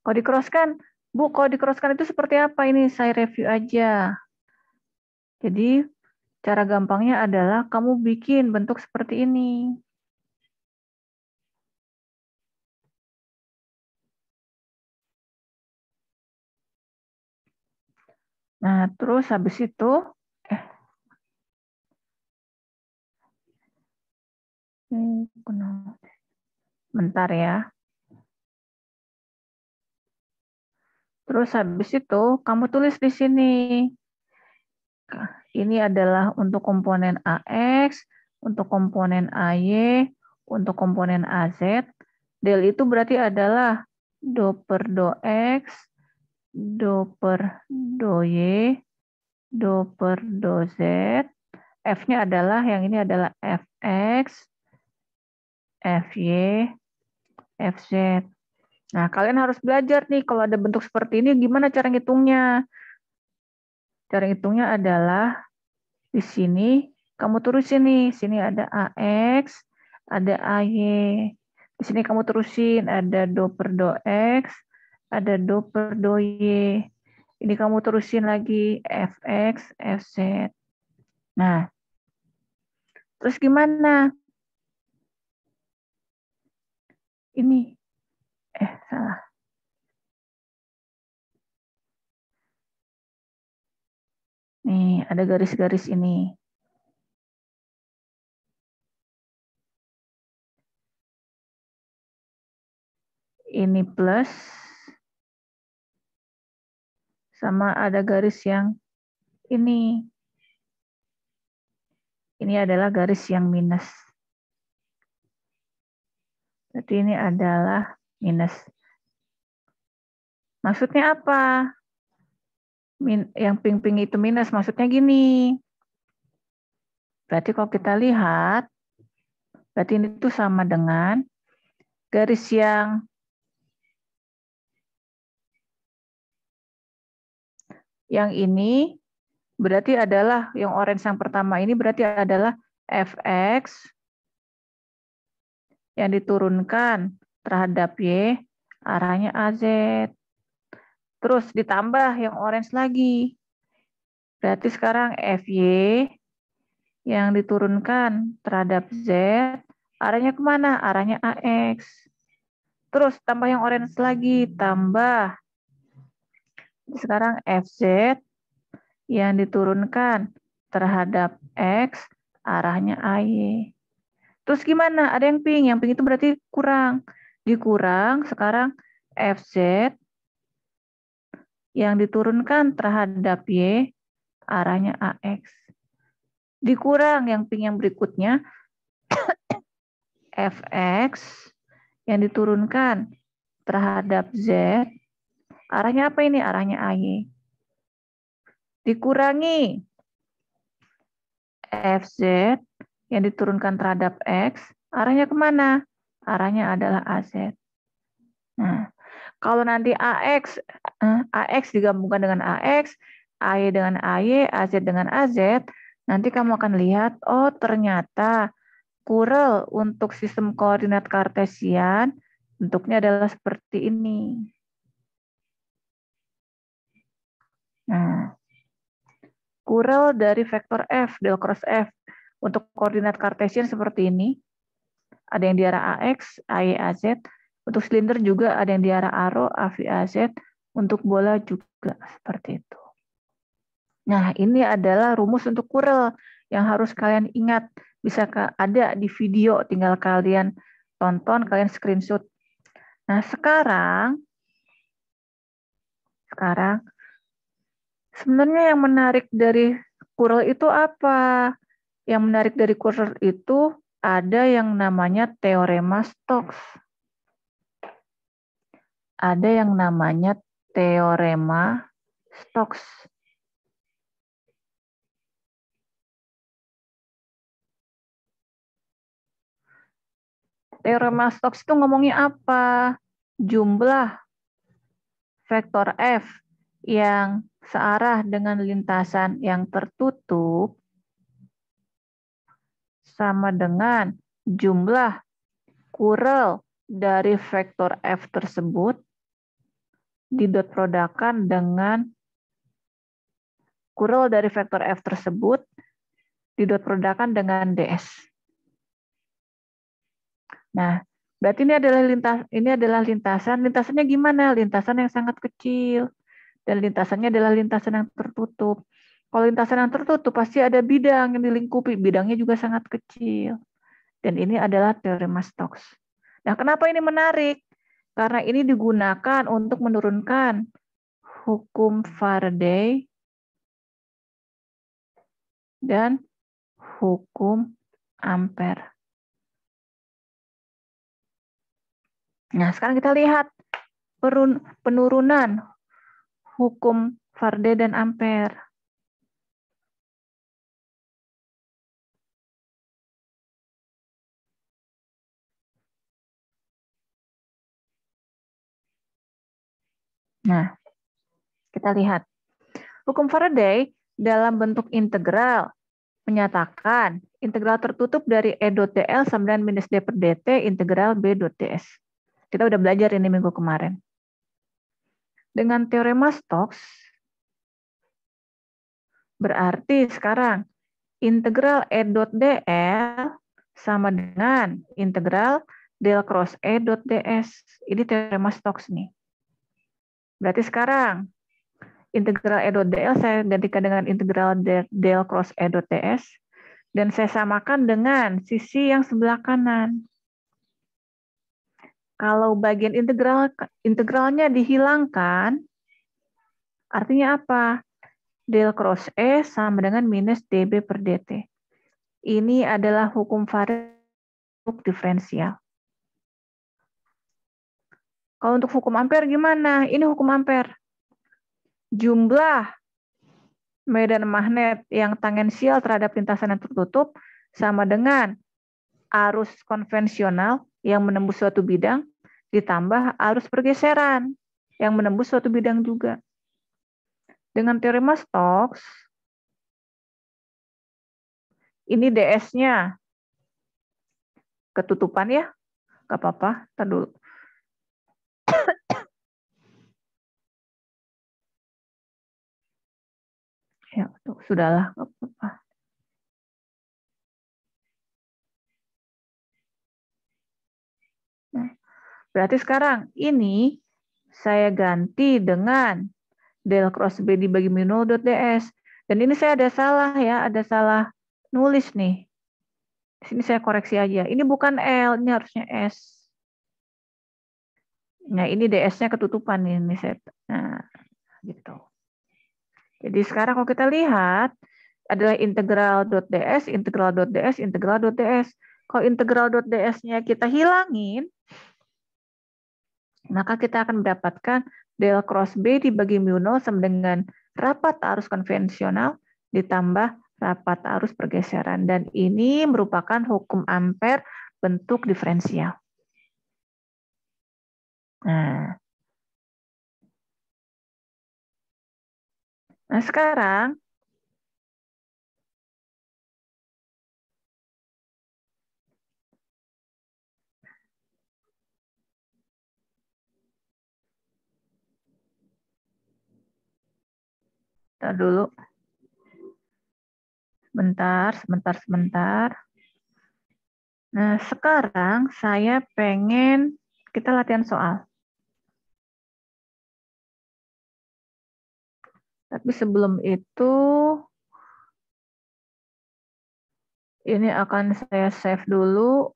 kalau di-crosskan, Bu, kalau di-crosskan itu seperti apa? Ini saya review aja. Jadi, cara gampangnya adalah kamu bikin bentuk seperti ini. Nah, terus habis itu, bentar ya. Terus habis itu, kamu tulis di sini. Ini adalah untuk komponen AX, untuk komponen AY, untuk komponen AZ. Del itu berarti adalah do per do X, do per do Y, do per do Z. F-nya adalah, yang ini adalah Fx, Fy, Fz. Nah, kalian harus belajar nih, kalau ada bentuk seperti ini, gimana cara ngitungnya? Cara ngitungnya adalah, di sini, kamu terusin nih, sini ada AX, ada AY. Di sini kamu terusin, ada do per do X, ada do per do Y. Ini kamu terusin lagi, Fx, Fz. Nah, terus gimana? Ini, salah. Nih, ada garis-garis ini. Ini plus, sama ada garis yang ini. Ini adalah garis yang minus. Berarti ini adalah minus. Maksudnya apa? Yang pink-pink itu minus, maksudnya gini. Berarti kalau kita lihat, berarti ini tuh sama dengan garis yang ini berarti adalah yang orange yang pertama ini berarti adalah Fx yang diturunkan terhadap Y arahnya AZ. Terus ditambah yang orange lagi. Berarti sekarang Fy yang diturunkan terhadap Z arahnya kemana? Arahnya AX. Terus tambah yang orange lagi, tambah. Sekarang Fz yang diturunkan terhadap X arahnya AY. Terus gimana? Ada yang pink. Yang pink itu berarti kurang. Dikurang, sekarang Fz yang diturunkan terhadap Y arahnya AX. Dikurang yang pink yang berikutnya, Fx yang diturunkan terhadap Z, arahnya apa ini? Arahnya AY. Dikurangi Fz yang diturunkan terhadap X, arahnya kemana? Arahnya adalah AZ. Nah, kalau nanti AX digabungkan dengan AX, AY dengan AY, AZ dengan AZ, nanti kamu akan lihat, oh ternyata kural untuk sistem koordinat kartesian bentuknya adalah seperti ini. Nah, kural dari vektor F, del cross F. Untuk koordinat Kartesian seperti ini. Ada yang di arah AX, AY, AZ. Untuk silinder juga ada yang di arah arrow, AV, AZ. Untuk bola juga seperti itu. Nah, ini adalah rumus untuk kurel yang harus kalian ingat. Bisa ada di video, tinggal kalian tonton, kalian screenshot. Nah, sekarang sebenarnya yang menarik dari kurel itu apa? Yang menarik dari kurel itu ada yang namanya teorema Stokes. Ada yang namanya teorema Stokes. Teorema Stokes itu ngomongnya apa? Jumlah vektor F yang searah dengan lintasan yang tertutup sama dengan jumlah kurel dari vektor F tersebut didot produkkan dengan kurel dari vektor F tersebut didot produkkan dengan DS. Nah, berarti ini adalah lintasan. Lintasannya gimana? Lintasan yang sangat kecil. Dan lintasannya adalah lintasan yang tertutup. Kalau lintasan yang tertutup pasti ada bidang yang dilingkupi. Bidangnya juga sangat kecil. Dan ini adalah teorema Stokes. Nah, kenapa ini menarik? Karena ini digunakan untuk menurunkan hukum Faraday dan hukum Ampere. Nah, sekarang kita lihat penurunan hukum Faraday dan Ampere. Nah, kita lihat. Hukum Faraday dalam bentuk integral menyatakan integral tertutup dari E dot dl sama dengan minus D per dt integral B dot ds. Kita udah belajar ini minggu kemarin. Dengan teorema Stokes, berarti sekarang integral E dot dl sama dengan integral del cross E dot ds. Ini teorema Stokes nih. Berarti sekarang integral E dot dl saya gantikan dengan integral del cross E dot ds. Dan saya samakan dengan sisi yang sebelah kanan. Kalau bagian integralnya dihilangkan, artinya apa? Del cross E sama dengan minus dB per dt. Ini adalah hukum Faraday untuk diferensial. Kalau untuk hukum Ampere gimana? Ini hukum Ampere. Jumlah medan magnet yang tangensial terhadap lintasan yang tertutup sama dengan arus konvensional yang menembus suatu bidang ditambah arus pergeseran yang menembus suatu bidang juga. Dengan teorema Stokes, ini ds-nya ketutupan ya, nggak apa-apa, tar dulu. Ya, sudahlah, nggak apa-apa. Nah, berarti sekarang ini saya ganti dengan del cross B dibagi mu 0 dot ds. Dan ini saya ada salah ya, ada salah nulis nih. Di sini saya koreksi aja. Ini bukan L, ini harusnya S. Nah, ini ds-nya ketutupan ini saya. Nah, gitu. Jadi sekarang kalau kita lihat adalah integral dot ds, integral dot ds, integral dot ds. Kalau integral dot ds-nya kita hilangin, maka kita akan mendapatkan del cross B dibagi mu 0 sama dengan rapat arus konvensional ditambah rapat arus pergeseran. Dan ini merupakan hukum Ampere bentuk diferensial. Nah sekarang dulu. Sebentar. Nah, sekarang saya pengen kita latihan soal. Tapi sebelum itu, ini akan saya save dulu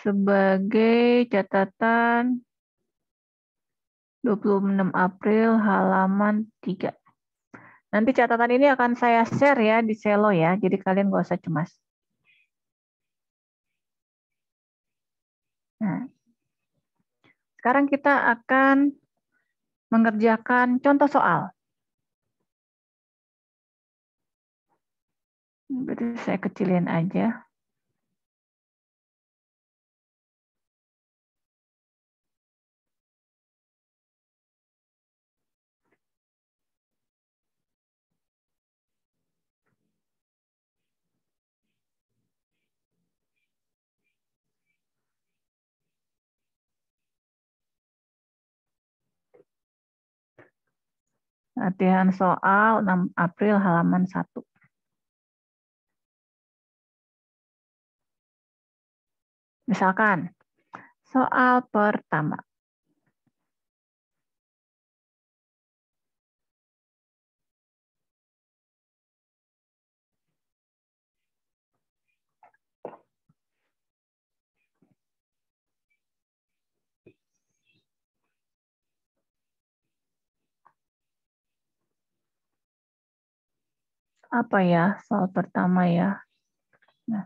sebagai catatan 26 April halaman 3. Nanti catatan ini akan saya share ya di Selo ya, jadi kalian nggak usah cemas. Nah, sekarang kita akan mengerjakan contoh soal. Berarti saya kecilin aja. Latihan soal 6 April halaman 1. Misalkan, soal pertama. Apa ya soal pertama ya? Nah.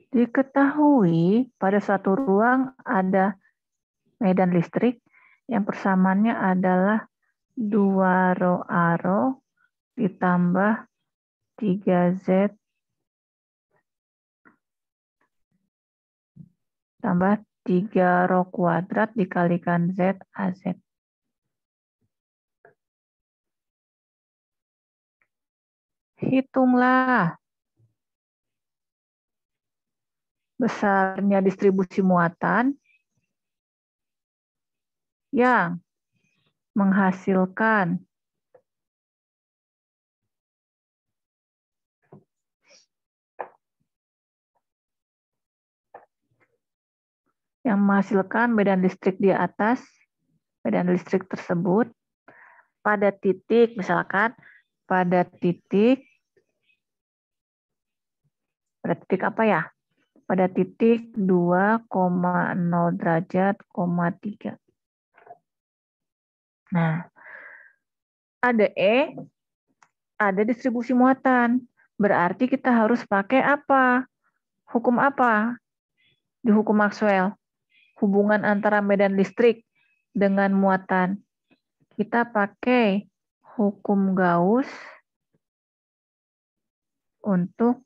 Diketahui pada suatu ruang ada medan listrik yang persamaannya adalah 2 rho aro ditambah 3Z tambah 3 rho kuadrat dikalikan Z AZ. Hitunglah besarnya distribusi muatan yang menghasilkan medan listrik di atas medan listrik tersebut pada titik, misalkan pada titik apa ya? Pada titik 2,0 derajat, 3. Nah, ada E, ada distribusi muatan. Berarti kita harus pakai apa? Hukum apa? Di hukum Maxwell. Hubungan antara medan listrik dengan muatan. Kita pakai hukum Gauss untuk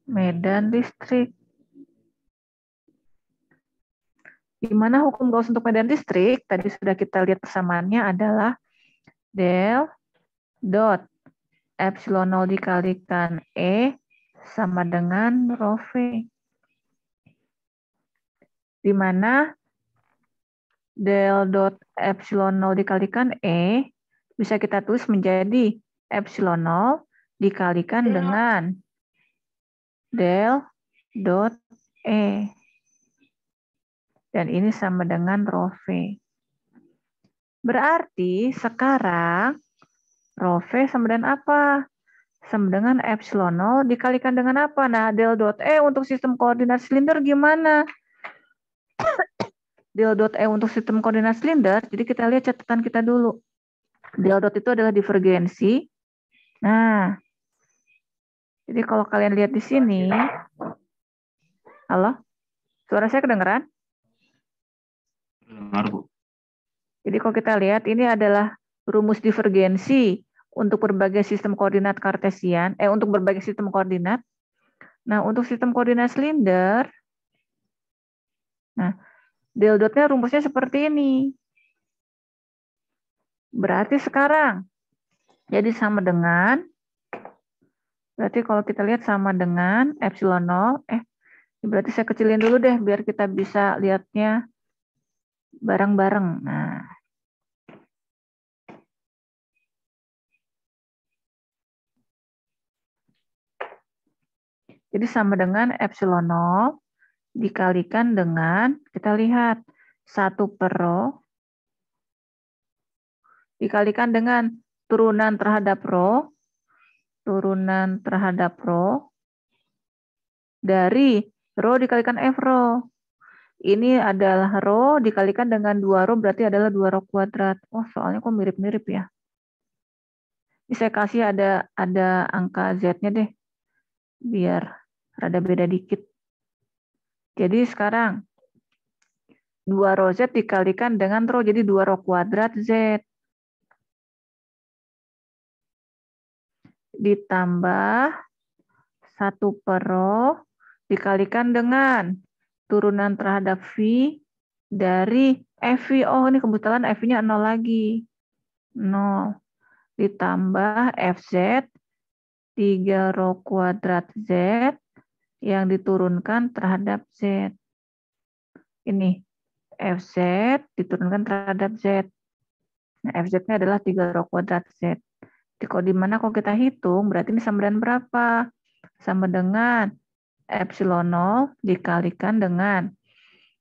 medan listrik. Di mana hukum Gauss untuk medan listrik, tadi sudah kita lihat persamaannya adalah del dot epsilon 0 dikalikan E sama dengan rho V. Di mana del dot epsilon 0 dikalikan E bisa kita tulis menjadi epsilon 0 dikalikan dengan del dot E. Dan ini sama dengan rho V. Berarti sekarang rho V sama dengan apa? Sama dengan epsilon 0 dikalikan dengan apa? Nah, del dot E untuk sistem koordinat silinder gimana? Del dot E untuk sistem koordinat silinder, jadi kita lihat catatan kita dulu. Del dot itu adalah divergensi. Nah, jadi kalau kalian lihat di sini, halo? Suara saya kedengeran? Dengar, Bu. Jadi kalau kita lihat ini adalah rumus divergensi untuk berbagai sistem koordinat kartesian, untuk berbagai sistem koordinat. Nah, untuk sistem koordinat silinder, nah, del dotnya rumusnya seperti ini. Berarti sekarang, jadi sama dengan, berarti kalau kita lihat sama dengan epsilon 0, berarti saya kecilin dulu deh biar kita bisa lihatnya bareng-bareng. Nah, jadi sama dengan epsilon 0 dikalikan dengan, kita lihat, 1 per rho dikalikan dengan turunan terhadap rho dari rho dikalikan F rho. Ini adalah rho dikalikan dengan 2 rho, berarti adalah 2 rho kuadrat. Oh, soalnya kok mirip-mirip ya. Ini saya kasih ada angka Z-nya deh, biar rada beda dikit. Jadi sekarang 2 rho Z dikalikan dengan rho, jadi 2 rho kuadrat Z. Ditambah 1 per rho dikalikan dengan turunan terhadap V dari FV. Oh, ini kebetulan FV-nya 0 lagi. 0. Ditambah FZ 3 rho kuadrat Z yang diturunkan terhadap Z. Ini FZ diturunkan terhadap Z. Nah, FZ-nya adalah 3 rho kuadrat Z. Jadi kalau di mana kalau kita hitung, berarti ini sama dengan berapa? Sama dengan epsilon 0 dikalikan dengan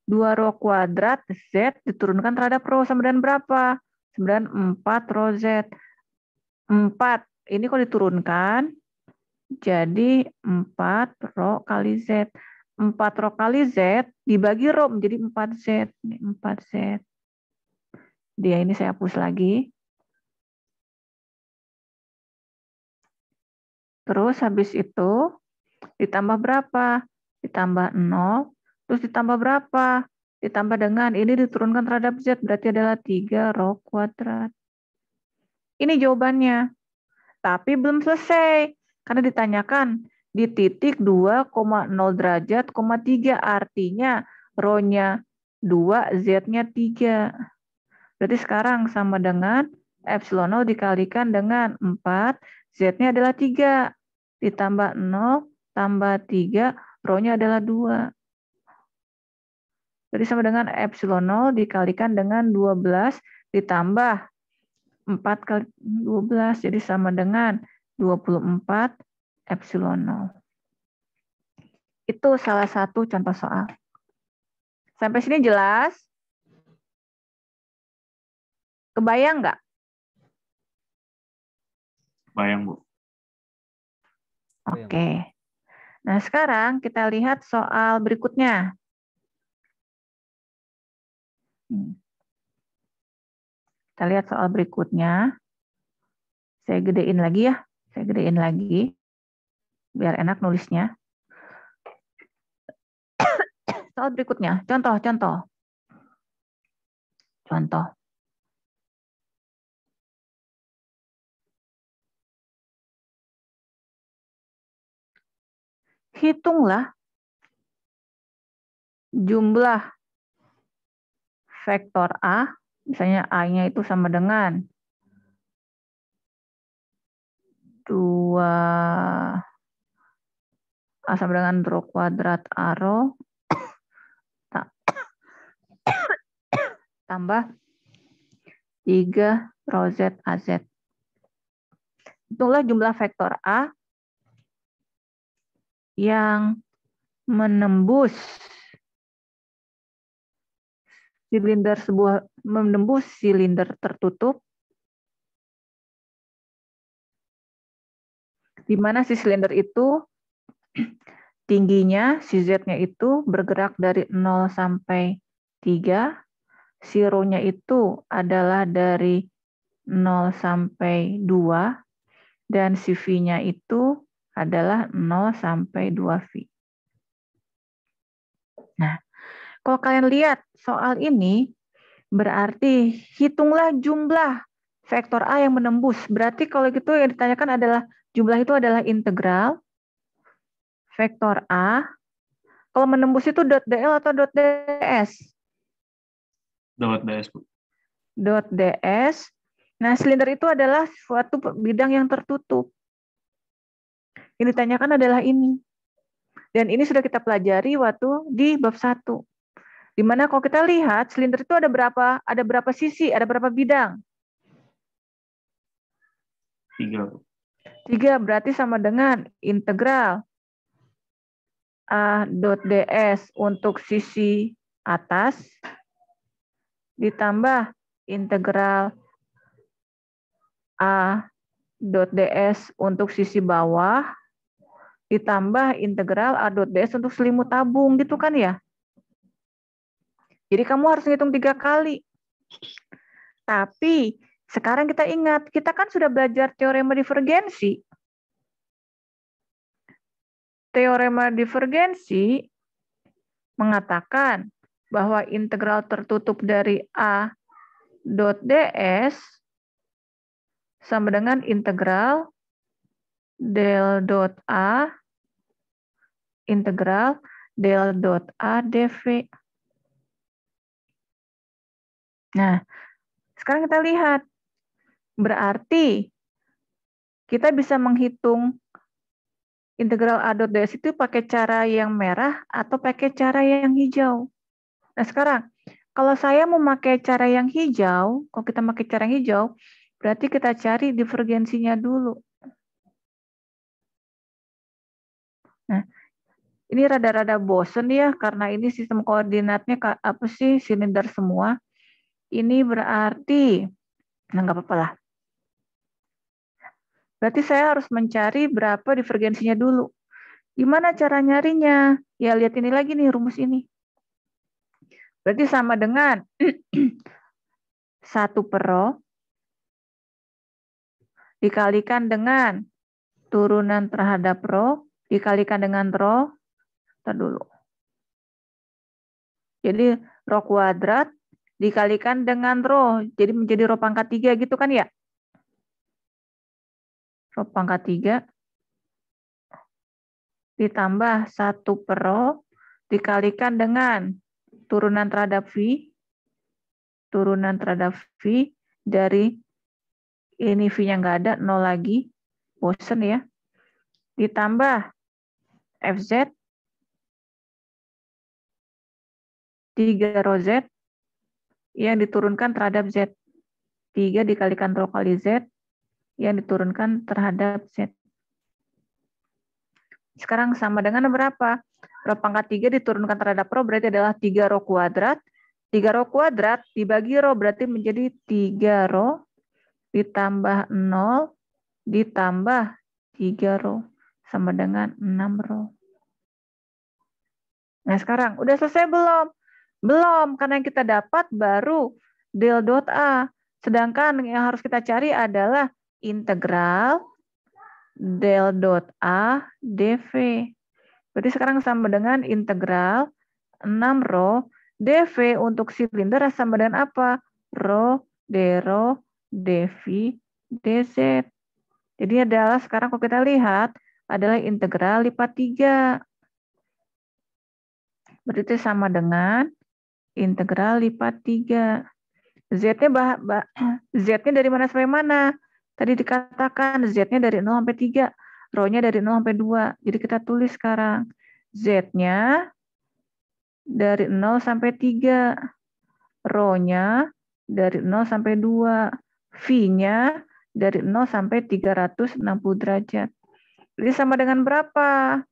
2 rho kuadrat Z diturunkan terhadap rho, sama dengan berapa? Sama dengan 4 rho Z. 4, ini kalau diturunkan, jadi 4 rho kali Z. 4 rho kali Z dibagi rho menjadi 4Z. Ini 4Z. Dia ini saya hapus lagi. Terus habis itu ditambah berapa? Ditambah 0. Terus ditambah berapa? Ditambah dengan ini diturunkan terhadap Z, berarti adalah 3 rho kuadrat. Ini jawabannya. Tapi belum selesai. Karena ditanyakan di titik 2,0 derajat, 3. Artinya rho-nya 2, Z-nya 3. Berarti sekarang sama dengan epsilon 0 dikalikan dengan 4, Z-nya adalah 3. Ditambah 0, tambah 3, rho-nya adalah 2. Jadi sama dengan epsilon 0 dikalikan dengan 12, ditambah 4 kali 12, jadi sama dengan 24 epsilon 0. Itu salah satu contoh soal. Sampai sini jelas? Kebayang nggak? Bayang, Bu. Oke. Nah, sekarang kita lihat soal berikutnya. Kita lihat soal berikutnya. Saya gedein lagi ya. Saya gedein lagi. Biar enak nulisnya. Soal berikutnya. Contoh. Hitunglah jumlah vektor A, misalnya A-nya itu sama dengan 2 A sama dengan rho kuadrat A rho tambah 3 rho Z AZ. Itulah jumlah vektor A yang menembus silinder tertutup, di mana si silinder itu tingginya, si Z-nya itu bergerak dari 0 sampai 3, si rho-nya itu adalah dari 0 sampai 2, dan si V-nya itu adalah 0 sampai 2V. Nah, kalau kalian lihat soal ini, berarti hitunglah jumlah vektor A yang menembus. Berarti kalau gitu yang ditanyakan adalah jumlah itu adalah integral vektor A. Kalau menembus itu .dl atau .ds? .ds, Bu. .ds. Nah, silinder itu adalah suatu bidang yang tertutup. Yang ditanyakan adalah ini. Dan ini sudah kita pelajari waktu di bab 1. Dimana kalau kita lihat silinder itu ada berapa sisi, ada berapa bidang? 3. 3 berarti sama dengan integral A dot ds untuk sisi atas ditambah integral A dot ds untuk sisi bawah ditambah integral A dot ds untuk selimut tabung gitu kan ya. Jadi kamu harus ngitung 3 kali. Tapi sekarang kita ingat, kita kan sudah belajar teorema divergensi. Teorema divergensi mengatakan bahwa integral tertutup dari A dot ds sama dengan integral del dot A integral del dot A dv. Nah, sekarang kita lihat. Berarti kita bisa menghitung integral A dot ds itu pakai cara yang merah atau pakai cara yang hijau. Nah, sekarang kalau saya mau pakai cara yang hijau, kalau kita pakai cara yang hijau, berarti kita cari divergensinya dulu. Nah, ini rada-rada bosen ya, karena ini sistem koordinatnya apa sih, silinder semua. Ini berarti, nah nggak apa-apa lah. Berarti saya harus mencari berapa divergensinya dulu. Gimana cara nyarinya? Ya lihat ini lagi nih, rumus ini. Berarti sama dengan 1 per rho dikalikan dengan turunan terhadap rho dikalikan dengan rho. Ntar dulu. Jadi rho kuadrat dikalikan dengan rho. Jadi menjadi rho pangkat 3 gitu kan ya? Rho pangkat 3 ditambah 1 per rho dikalikan dengan turunan terhadap V. Turunan terhadap V dari ini V-nya nggak ada, 0 lagi. Bosen ya. Ditambah FZ 3 rho Z yang diturunkan terhadap Z. 3 dikalikan rho kali Z yang diturunkan terhadap Z. Sekarang sama dengan berapa? Rho pangkat 3 diturunkan terhadap rho berarti adalah 3 rho kuadrat. 3 rho kuadrat dibagi rho berarti menjadi 3 rho ditambah 0 ditambah 3 rho sama dengan 6 rho. Nah sekarang udah selesai belum? Belum, karena yang kita dapat baru del dot A. Sedangkan yang harus kita cari adalah integral del dot A dv. Berarti sekarang sama dengan integral 6 rho dv untuk silinder sama dengan apa? Rho d rho dv dz. Jadi adalah sekarang kalau kita lihat adalah integral lipat 3. Berarti sama dengan integral lipat 3. Z-nya dari mana sampai mana? Tadi dikatakan Z-nya dari 0 sampai 3. Rho-nya dari 0 sampai 2. Jadi kita tulis sekarang. Z-nya dari 0 sampai 3. Rho-nya dari 0 sampai 2. V-nya dari 0 sampai 360 derajat. Jadi sama dengan berapa?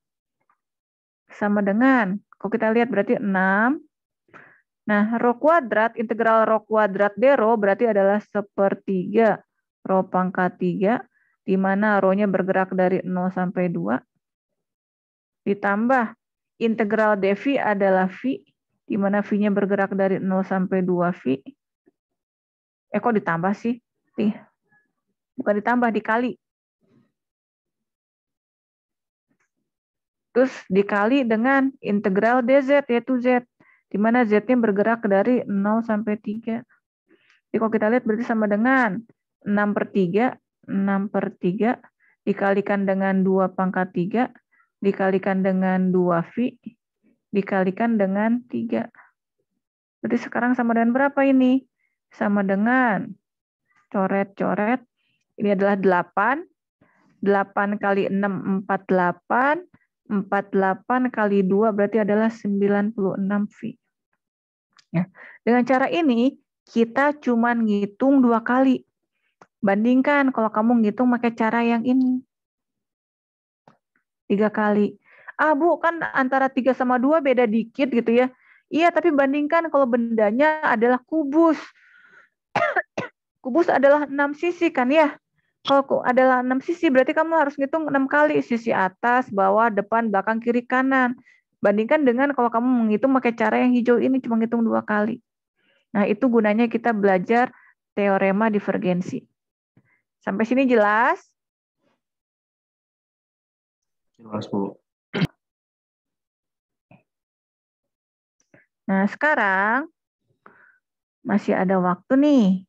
Sama dengan, kalau kita lihat berarti 6. Nah, rho kuadrat, integral rho kuadrat d rho berarti adalah 1/3 rho pangkat 3, di mana rho-nya bergerak dari 0 sampai 2. Ditambah integral dv adalah v, di mana v-nya bergerak dari 0 sampai 2 v. Kok ditambah sih? Bukan ditambah, dikali. Terus dikali dengan integral dz, yaitu z, di mana z-nya bergerak dari 0 sampai 3. Jadi kalau kita lihat berarti sama dengan 6/3, 6/3 dikalikan dengan 2 pangkat 3, dikalikan dengan 2V, dikalikan dengan 3. Berarti sekarang sama dengan berapa ini? Sama dengan, coret-coret, ini adalah 8. 8 kali 6, 48. 48 kali 2 berarti adalah 96V. Ya. Dengan cara ini, kita cuma ngitung 2 kali. Bandingkan kalau kamu ngitung pakai cara yang ini. 3 kali. Ah, Bu, kan antara 3 sama 2 beda dikit gitu ya. Iya, tapi bandingkan kalau bendanya adalah kubus. Kubus adalah 6 sisi kan ya. Kalau adalah 6 sisi, berarti kamu harus ngitung 6 kali. Sisi atas, bawah, depan, belakang, kiri, kanan. Bandingkan dengan kalau kamu menghitung pakai cara yang hijau ini, cuma ngitung 2 kali. Nah, itu gunanya kita belajar teorema divergensi. Sampai sini jelas? Jelas, Bu. Nah, sekarang masih ada waktu nih.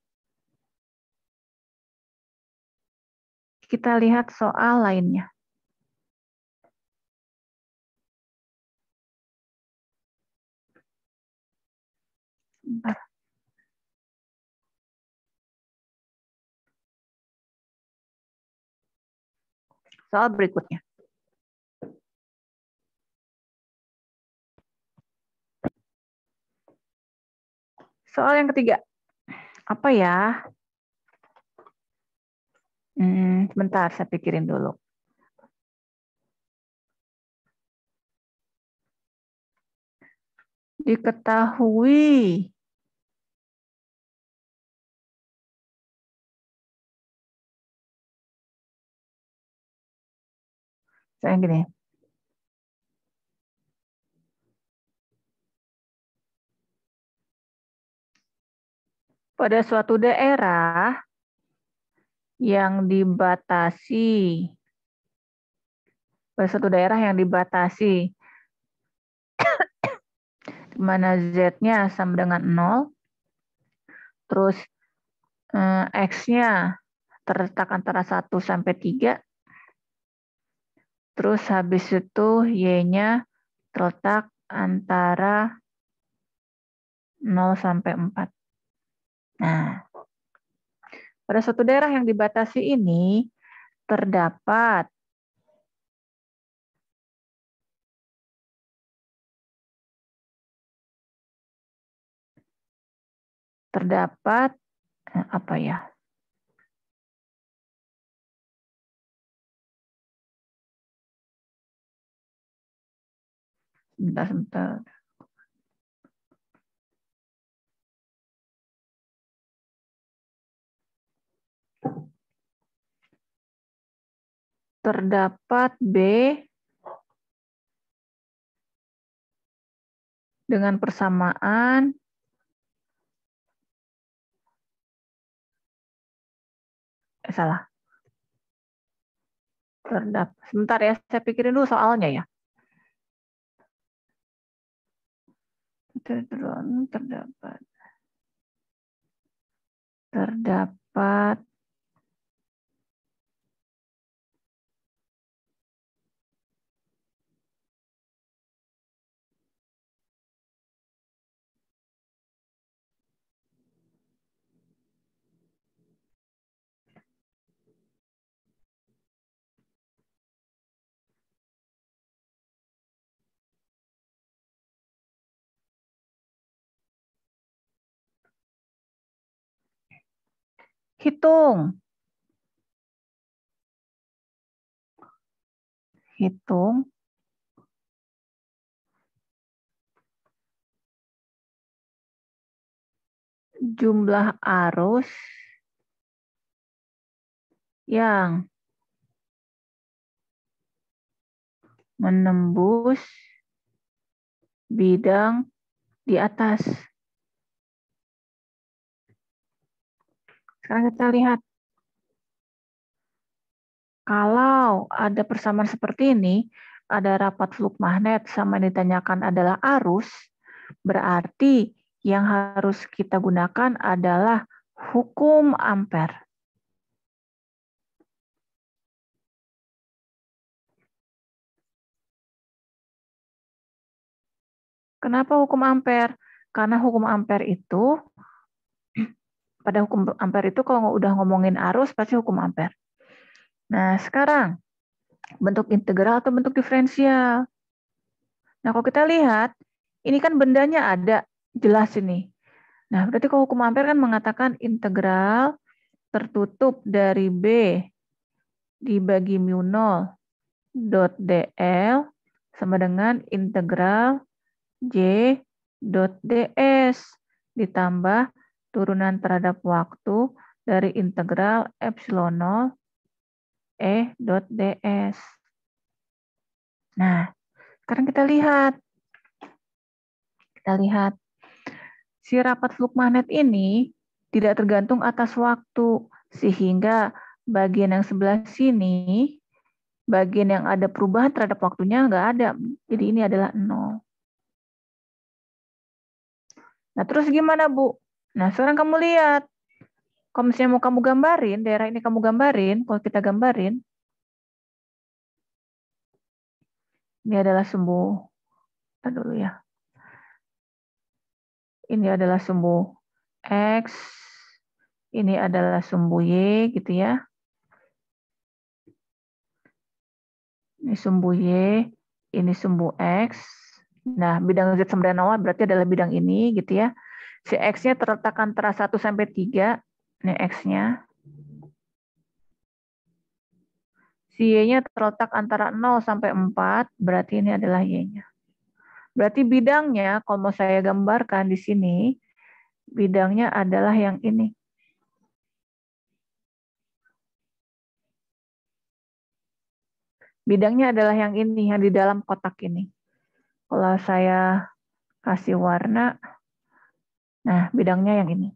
Kita lihat soal lainnya. Bentar. Soal berikutnya. Soal yang ketiga. Apa ya? Bentar, saya pikirin dulu. Diketahui saya gini. Pada suatu daerah yang dibatasi, di mana Z-nya sama dengan 0, terus X-nya terletak antara 1 sampai 3, terus habis itu Y-nya terletak antara 0 sampai 4. Nah, pada suatu daerah yang dibatasi ini terdapat apa ya? Sebentar. Terdapat B dengan persamaan salah. Sebentar ya, saya pikirin dulu soalnya ya. Terdapat hitung jumlah arus yang menembus bidang di atas. Sekarang kita lihat. Kalau ada persamaan seperti ini, ada rapat fluk magnet sama yang ditanyakan adalah arus, berarti yang harus kita gunakan adalah hukum Ampere. Kenapa hukum Ampere? Karena hukum Ampere itu, pada hukum Ampere itu kalau udah ngomongin arus, pasti hukum Ampere. Nah, sekarang bentuk integral atau bentuk diferensial. Nah, kalau kita lihat, ini kan bendanya ada. jelas ini. Nah, berarti kalau hukum Ampere kan mengatakan integral tertutup dari B dibagi mu 0 dot dl sama dengan integral J dot ds ditambah turunan terhadap waktu dari integral epsilon 0 E dot ds. Nah, sekarang kita lihat. Si rapat fluk magnet ini tidak tergantung atas waktu, sehingga bagian yang sebelah sini, bagian yang ada perubahan terhadap waktunya nggak ada. Jadi ini adalah 0. Nah, terus gimana, Bu? Nah, sekarang kamu lihat. Kalau misalnya mau kamu gambarin, daerah ini kamu gambarin, kalau kita gambarin, ini adalah sumbu, kita dulu ya. Ini adalah sumbu X, ini adalah sumbu Y, gitu ya. Ini sumbu Y, ini sumbu X. Nah, bidang Z sama dengan 0 berarti adalah bidang ini, gitu ya. Si X-nya terletak antara 1 sampai 3. Ini X-nya. Si Y-nya terletak antara 0 sampai 4, berarti ini adalah Y-nya. Berarti bidangnya, kalau mau saya gambarkan di sini, bidangnya adalah yang ini. Bidangnya adalah yang ini, yang di dalam kotak ini. Kalau saya kasih warna, nah bidangnya yang ini.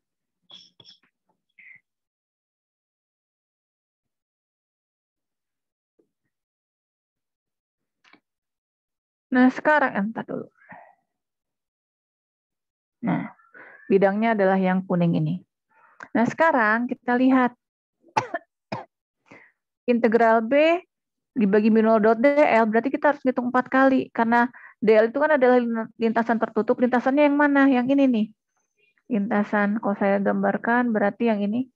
Nah sekarang, entar dulu. Nah, bidangnya adalah yang kuning ini. Nah sekarang kita lihat. Integral B dibagi mu 0 dot dl, berarti kita harus hitung 4 kali. Karena dl itu kan adalah lintasan tertutup. Lintasannya yang mana? Yang ini nih. Lintasan, kalau saya gambarkan berarti yang ini.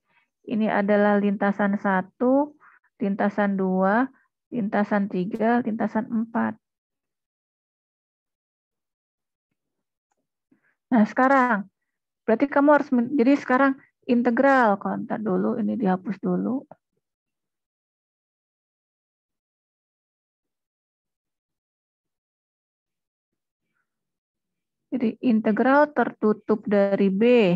Ini adalah lintasan 1, lintasan 2, lintasan 3, lintasan 4. Nah sekarang, berarti kamu harus, jadi sekarang integral. Kalau ntar dulu, ini dihapus dulu. Jadi integral tertutup dari B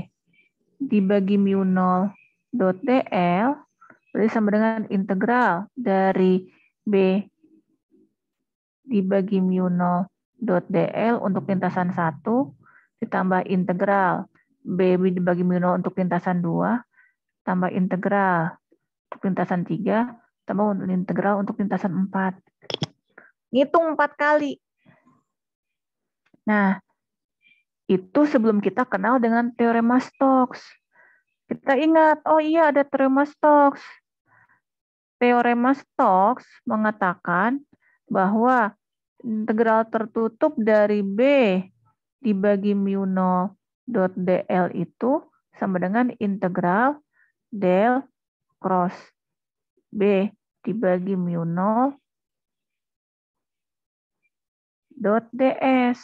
dibagi mu 0 dot dl berarti sama dengan integral dari B dibagi mu 0 dot dl untuk lintasan 1 ditambah integral B dibagi mu 0 untuk lintasan 2 tambah integral untuk lintasan 3 tambah integral untuk lintasan 4. Ngitung 4 kali. Nah, itu sebelum kita kenal dengan teorema Stokes. Kita ingat, oh iya ada teorema Stokes. Teorema Stokes mengatakan bahwa integral tertutup dari B dibagi mu 0 dot dl itu sama dengan integral del cross B dibagi mu 0 dot ds.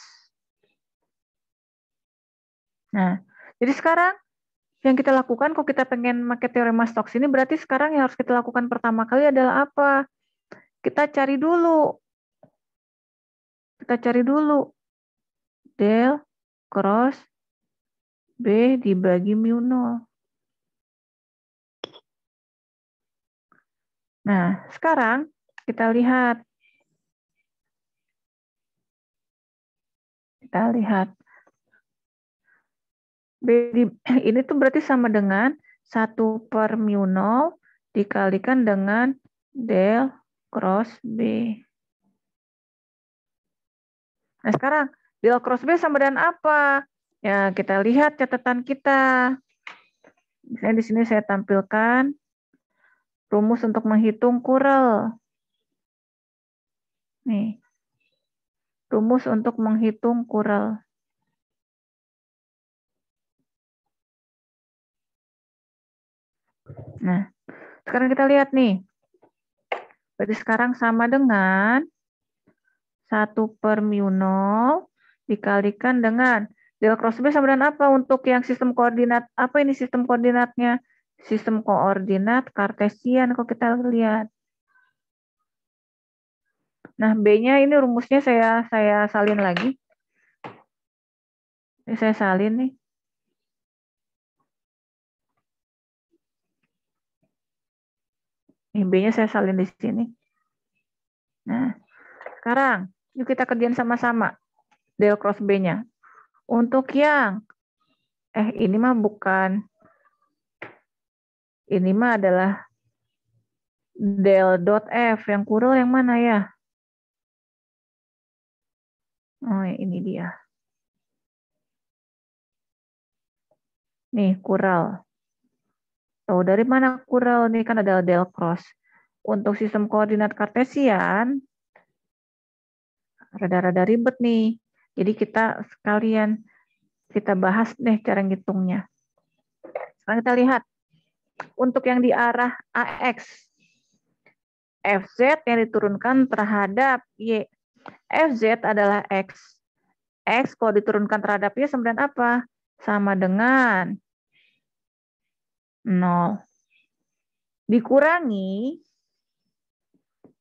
Nah, jadi sekarang yang kita lakukan, kalau kita pengen pakai teorema Stokes ini, berarti sekarang yang harus kita lakukan pertama kali adalah apa? Kita cari dulu. Del cross B dibagi mu 0. Nah, sekarang kita lihat. Ini tuh berarti sama dengan 1 per mu 0 dikalikan dengan del cross B. Nah, sekarang del cross B sama dengan apa? Ya, kita lihat catatan kita. Misalnya di sini saya tampilkan rumus untuk menghitung kurel. Nih. Rumus untuk menghitung kurel. Nah, sekarang kita lihat nih. Berarti sekarang sama dengan 1 per mu 0 dikalikan dengan Del cross B sama dengan apa untuk yang sistem koordinat? Apa ini sistem koordinatnya? Sistem koordinat Kartesian kalau kita lihat. Nah, B-nya ini rumusnya saya salin lagi. Ini saya salin nih. Ini B-nya saya salin di sini. Nah, sekarang yuk kita kerjain sama-sama. Del cross B-nya. Untuk yang ini mah bukan. Ini mah adalah del dot F. Yang kural yang mana ya? Oh, ini dia. Nih, kural. Tahu dari mana kural? Ini kan adalah del cross. Untuk sistem koordinat Kartesian, rada-rada ribet nih. Jadi kita sekalian kita bahas deh cara ngitungnya. Sekarang kita lihat. Untuk yang di arah AX, FZ yang diturunkan terhadap Y. FZ adalah X. X kalau diturunkan terhadap Y sama dengan apa? Sama dengan 0. Dikurangi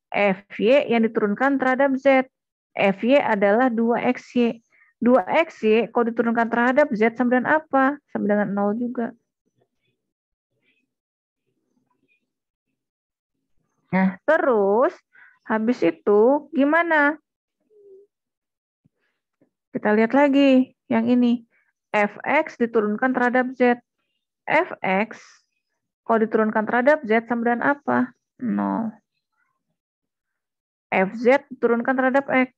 FY yang diturunkan terhadap Z. FY adalah 2XY. 2XY kalau diturunkan terhadap Z sama dengan apa? Sama dengan 0 juga. Nah, terus habis itu gimana? Kita lihat lagi yang ini. Fx diturunkan terhadap Z. Fx kalau diturunkan terhadap Z sama dengan apa? 0. Fz diturunkan terhadap X.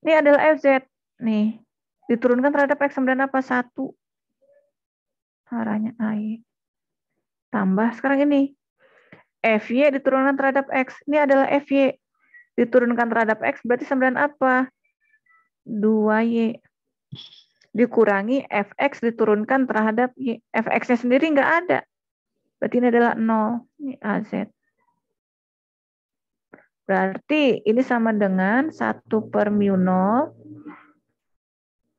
Ini adalah Fz. Nih, diturunkan terhadap X sama dengan apa? 1. Arahnya AY. Tambah sekarang ini. Fy diturunkan terhadap X. Ini adalah Fy. Diturunkan terhadap X berarti sama dengan apa? 2Y. Dikurangi Fx diturunkan terhadap Y. Fx-nya sendiri nggak ada. Berarti ini adalah 0. Ini AZ. Berarti ini sama dengan 1/mu0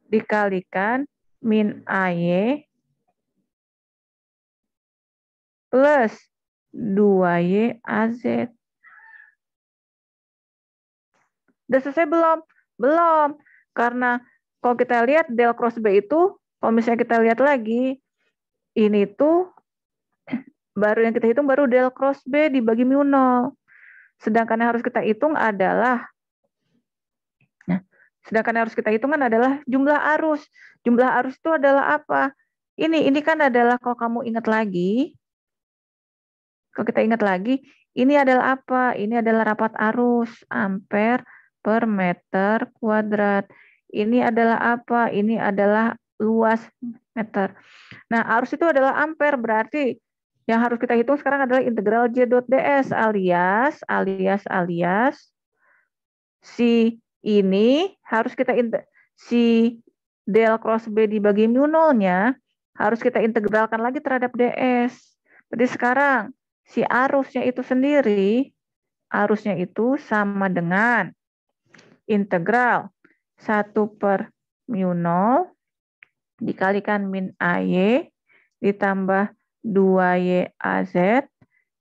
dikalikan min AY plus 2Y AZ. Udah selesai belum? Belum. Karena kalau kita lihat del cross B itu, kalau misalnya kita lihat lagi, ini tuh baru yang kita hitung baru del cross B dibagi mu0. Sedangkan yang harus kita hitung adalah jumlah arus. Jumlah arus itu adalah apa? Ini kan adalah kalau kamu ingat lagi, kalau kita ingat lagi, ini adalah apa? Ini adalah rapat arus, ampere per meter kuadrat. Ini adalah apa? Ini adalah luas meter. Nah, arus itu adalah ampere, berarti yang harus kita hitung sekarang adalah integral J dot ds alias si ini harus kita si del cross B dibagi mu0-nya harus kita integralkan lagi terhadap ds. Jadi sekarang si arusnya itu sendiri, arusnya itu sama dengan integral 1/mu0 dikalikan min AY ditambah 2Y AZ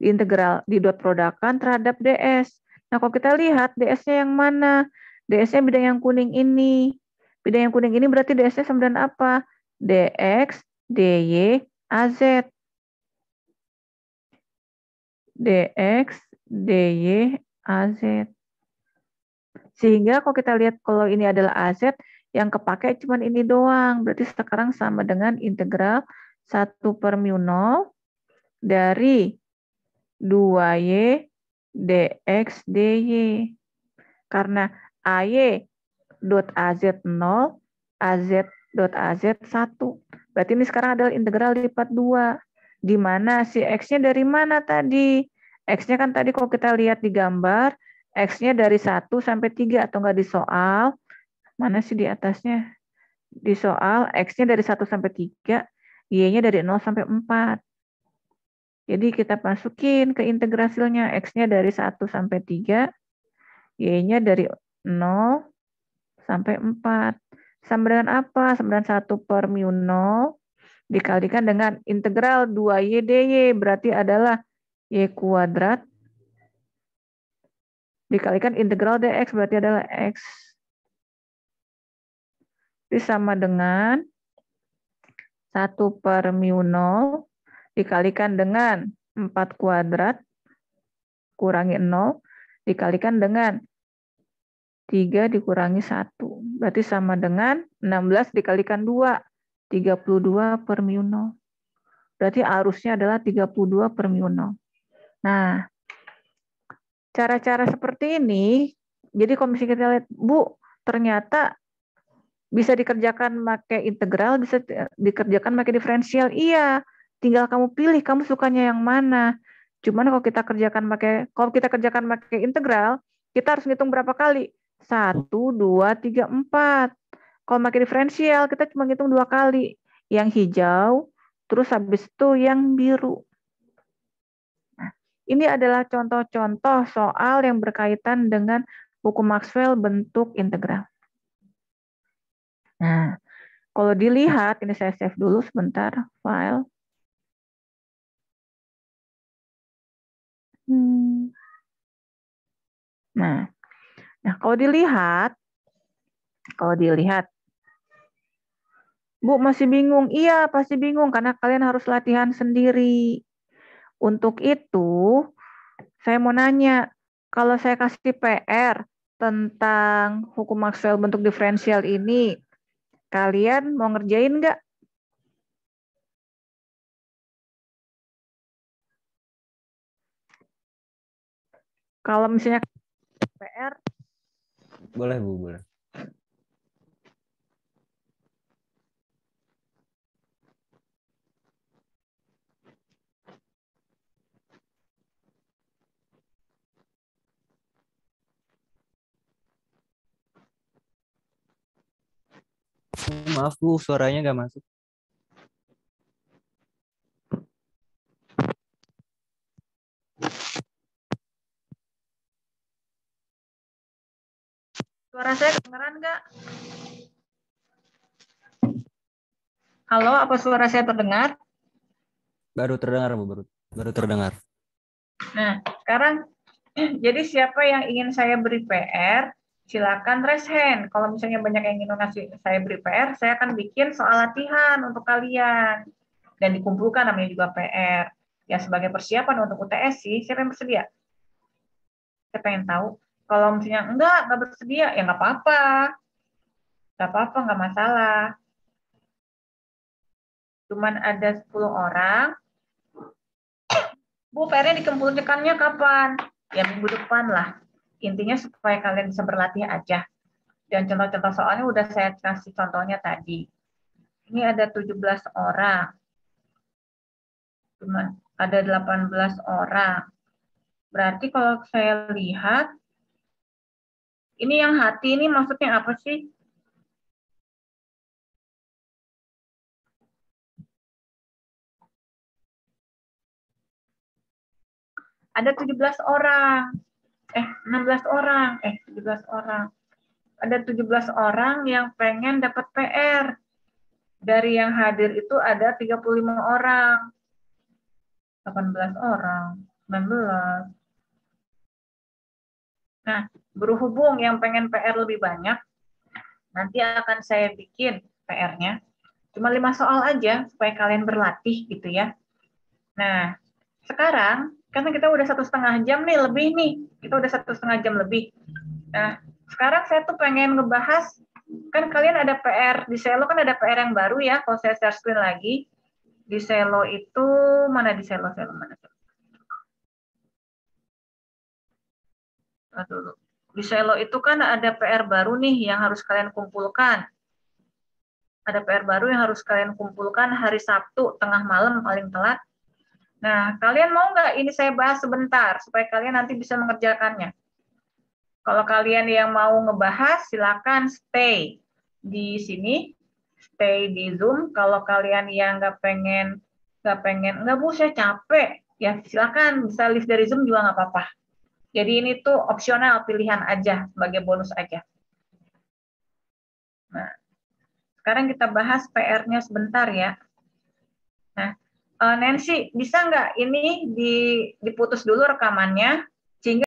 diintegral di dot produkkan terhadap ds. Nah, kalau kita lihat ds-nya yang mana? Ds-nya bidang yang kuning ini. Bidang yang kuning ini berarti ds-nya sama dengan apa? dx dy AZ. dx dy AZ. Sehingga kalau kita lihat kalau ini adalah AZ, yang kepakai cuma ini doang. Berarti sekarang sama dengan integral 1/mu0 dari 2y dx dy. Karena AY dot AZ 0, AZ dot AZ 1. Berarti ini sekarang adalah integral lipat 2. Di mana si X-nya dari mana tadi? X-nya kan tadi kalau kita lihat di gambar, X-nya dari 1 sampai 3 atau enggak di soal. Mana sih di atasnya? Di soal X-nya dari 1 sampai 3, Y-nya dari 0 sampai 4. Jadi kita masukin ke integrasinya, X-nya dari 1 sampai 3, Y-nya dari 0 sampai 4. Sama dengan apa? Sama dengan 1 per mu 0 dikalikan dengan integral 2y dy, berarti adalah y kuadrat dikalikan integral dx, berarti adalah x. Itu sama dengan 1 per mu 0 dikalikan dengan 4 kuadrat kurangi 0 dikalikan dengan 3 dikurangi 1. Berarti sama dengan 16 dikalikan 2. 32 per mu 0. Berarti arusnya adalah 32 per mu 0. Nah, cara-cara seperti ini, jadi kalau misalnya kita lihat, Bu, ternyata bisa dikerjakan pakai integral, bisa dikerjakan pakai diferensial. Iya, tinggal kamu pilih kamu sukanya yang mana. Cuman kalau kita kerjakan pakai integral, kita harus ngitung berapa kali? 1, 2, 3, 4. Kalau pakai diferensial, kita cuma ngitung 2 kali. Yang hijau, terus habis itu yang biru. Nah, ini adalah contoh-contoh soal yang berkaitan dengan hukum Maxwell bentuk integral. Nah, kalau dilihat, ini saya save dulu sebentar, file. Nah, kalau dilihat, Bu masih bingung? Iya, pasti bingung karena kalian harus latihan sendiri. Untuk itu, saya mau nanya, kalau saya kasih PR tentang hukum Maxwell bentuk diferensial ini, kalian mau ngerjain nggak? Kalau misalnya PR, Boleh, Bu, boleh. Maaf, Bu, suaranya nggak masuk. suara saya kedengeran nggak? Halo, apa suara saya terdengar? Baru terdengar, Bu, baru terdengar. Nah, sekarang jadi siapa yang ingin saya beri PR, silakan raise hand. Kalau misalnya banyak yang ingin saya beri PR, saya akan bikin soal latihan untuk kalian. Dan dikumpulkan namanya juga PR. Ya sebagai persiapan untuk UTS sih, siapa yang bersedia? Saya pengen tahu. Kalau misalnya nggak bersedia, ya nggak apa-apa. Nggak apa-apa, nggak masalah. Cuman ada 10 orang. Bu, PR-nya dikumpulkannya kapan? Ya minggu depan lah. Intinya supaya kalian bisa berlatih aja. Dan contoh-contoh soalnya udah saya kasih contohnya tadi. Ini ada 17 orang. Cuman ada 18 orang. Berarti kalau saya lihat, ini yang hati ini maksudnya apa sih? Ada 17 orang. 16 orang. 17 orang. Ada 17 orang yang pengen dapat PR. Dari yang hadir itu ada 35 orang. 18 orang. 19. Nah, berhubung yang pengen PR lebih banyak, nanti akan saya bikin PR-nya. Cuma 5 soal aja, supaya kalian berlatih gitu ya. Nah, sekarang, karena kita udah 1,5 jam nih, lebih nih. Kita udah 1,5 jam lebih. Nah, sekarang saya tuh pengen ngebahas, kan kalian ada PR, di Selo kan ada PR yang baru ya, kalau saya share screen lagi. Di Selo itu, mana di Selo mana? Dulu. Di Selo itu kan ada PR baru nih yang harus kalian kumpulkan. Ada PR baru yang harus kalian kumpulkan hari Sabtu tengah malam paling telat. Nah, kalian mau nggak ini saya bahas sebentar supaya kalian nanti bisa mengerjakannya. Kalau kalian yang mau ngebahas, silakan stay di sini, stay di Zoom. Kalau kalian yang nggak pengen, nggak Bu, saya capek, ya silakan bisa leave dari Zoom juga nggak apa-apa. Jadi ini tuh opsional, pilihan aja, sebagai bonus aja. Nah, Sekarang kita bahas PR-nya sebentar ya. Nah, Nancy, bisa nggak ini diputus dulu rekamannya?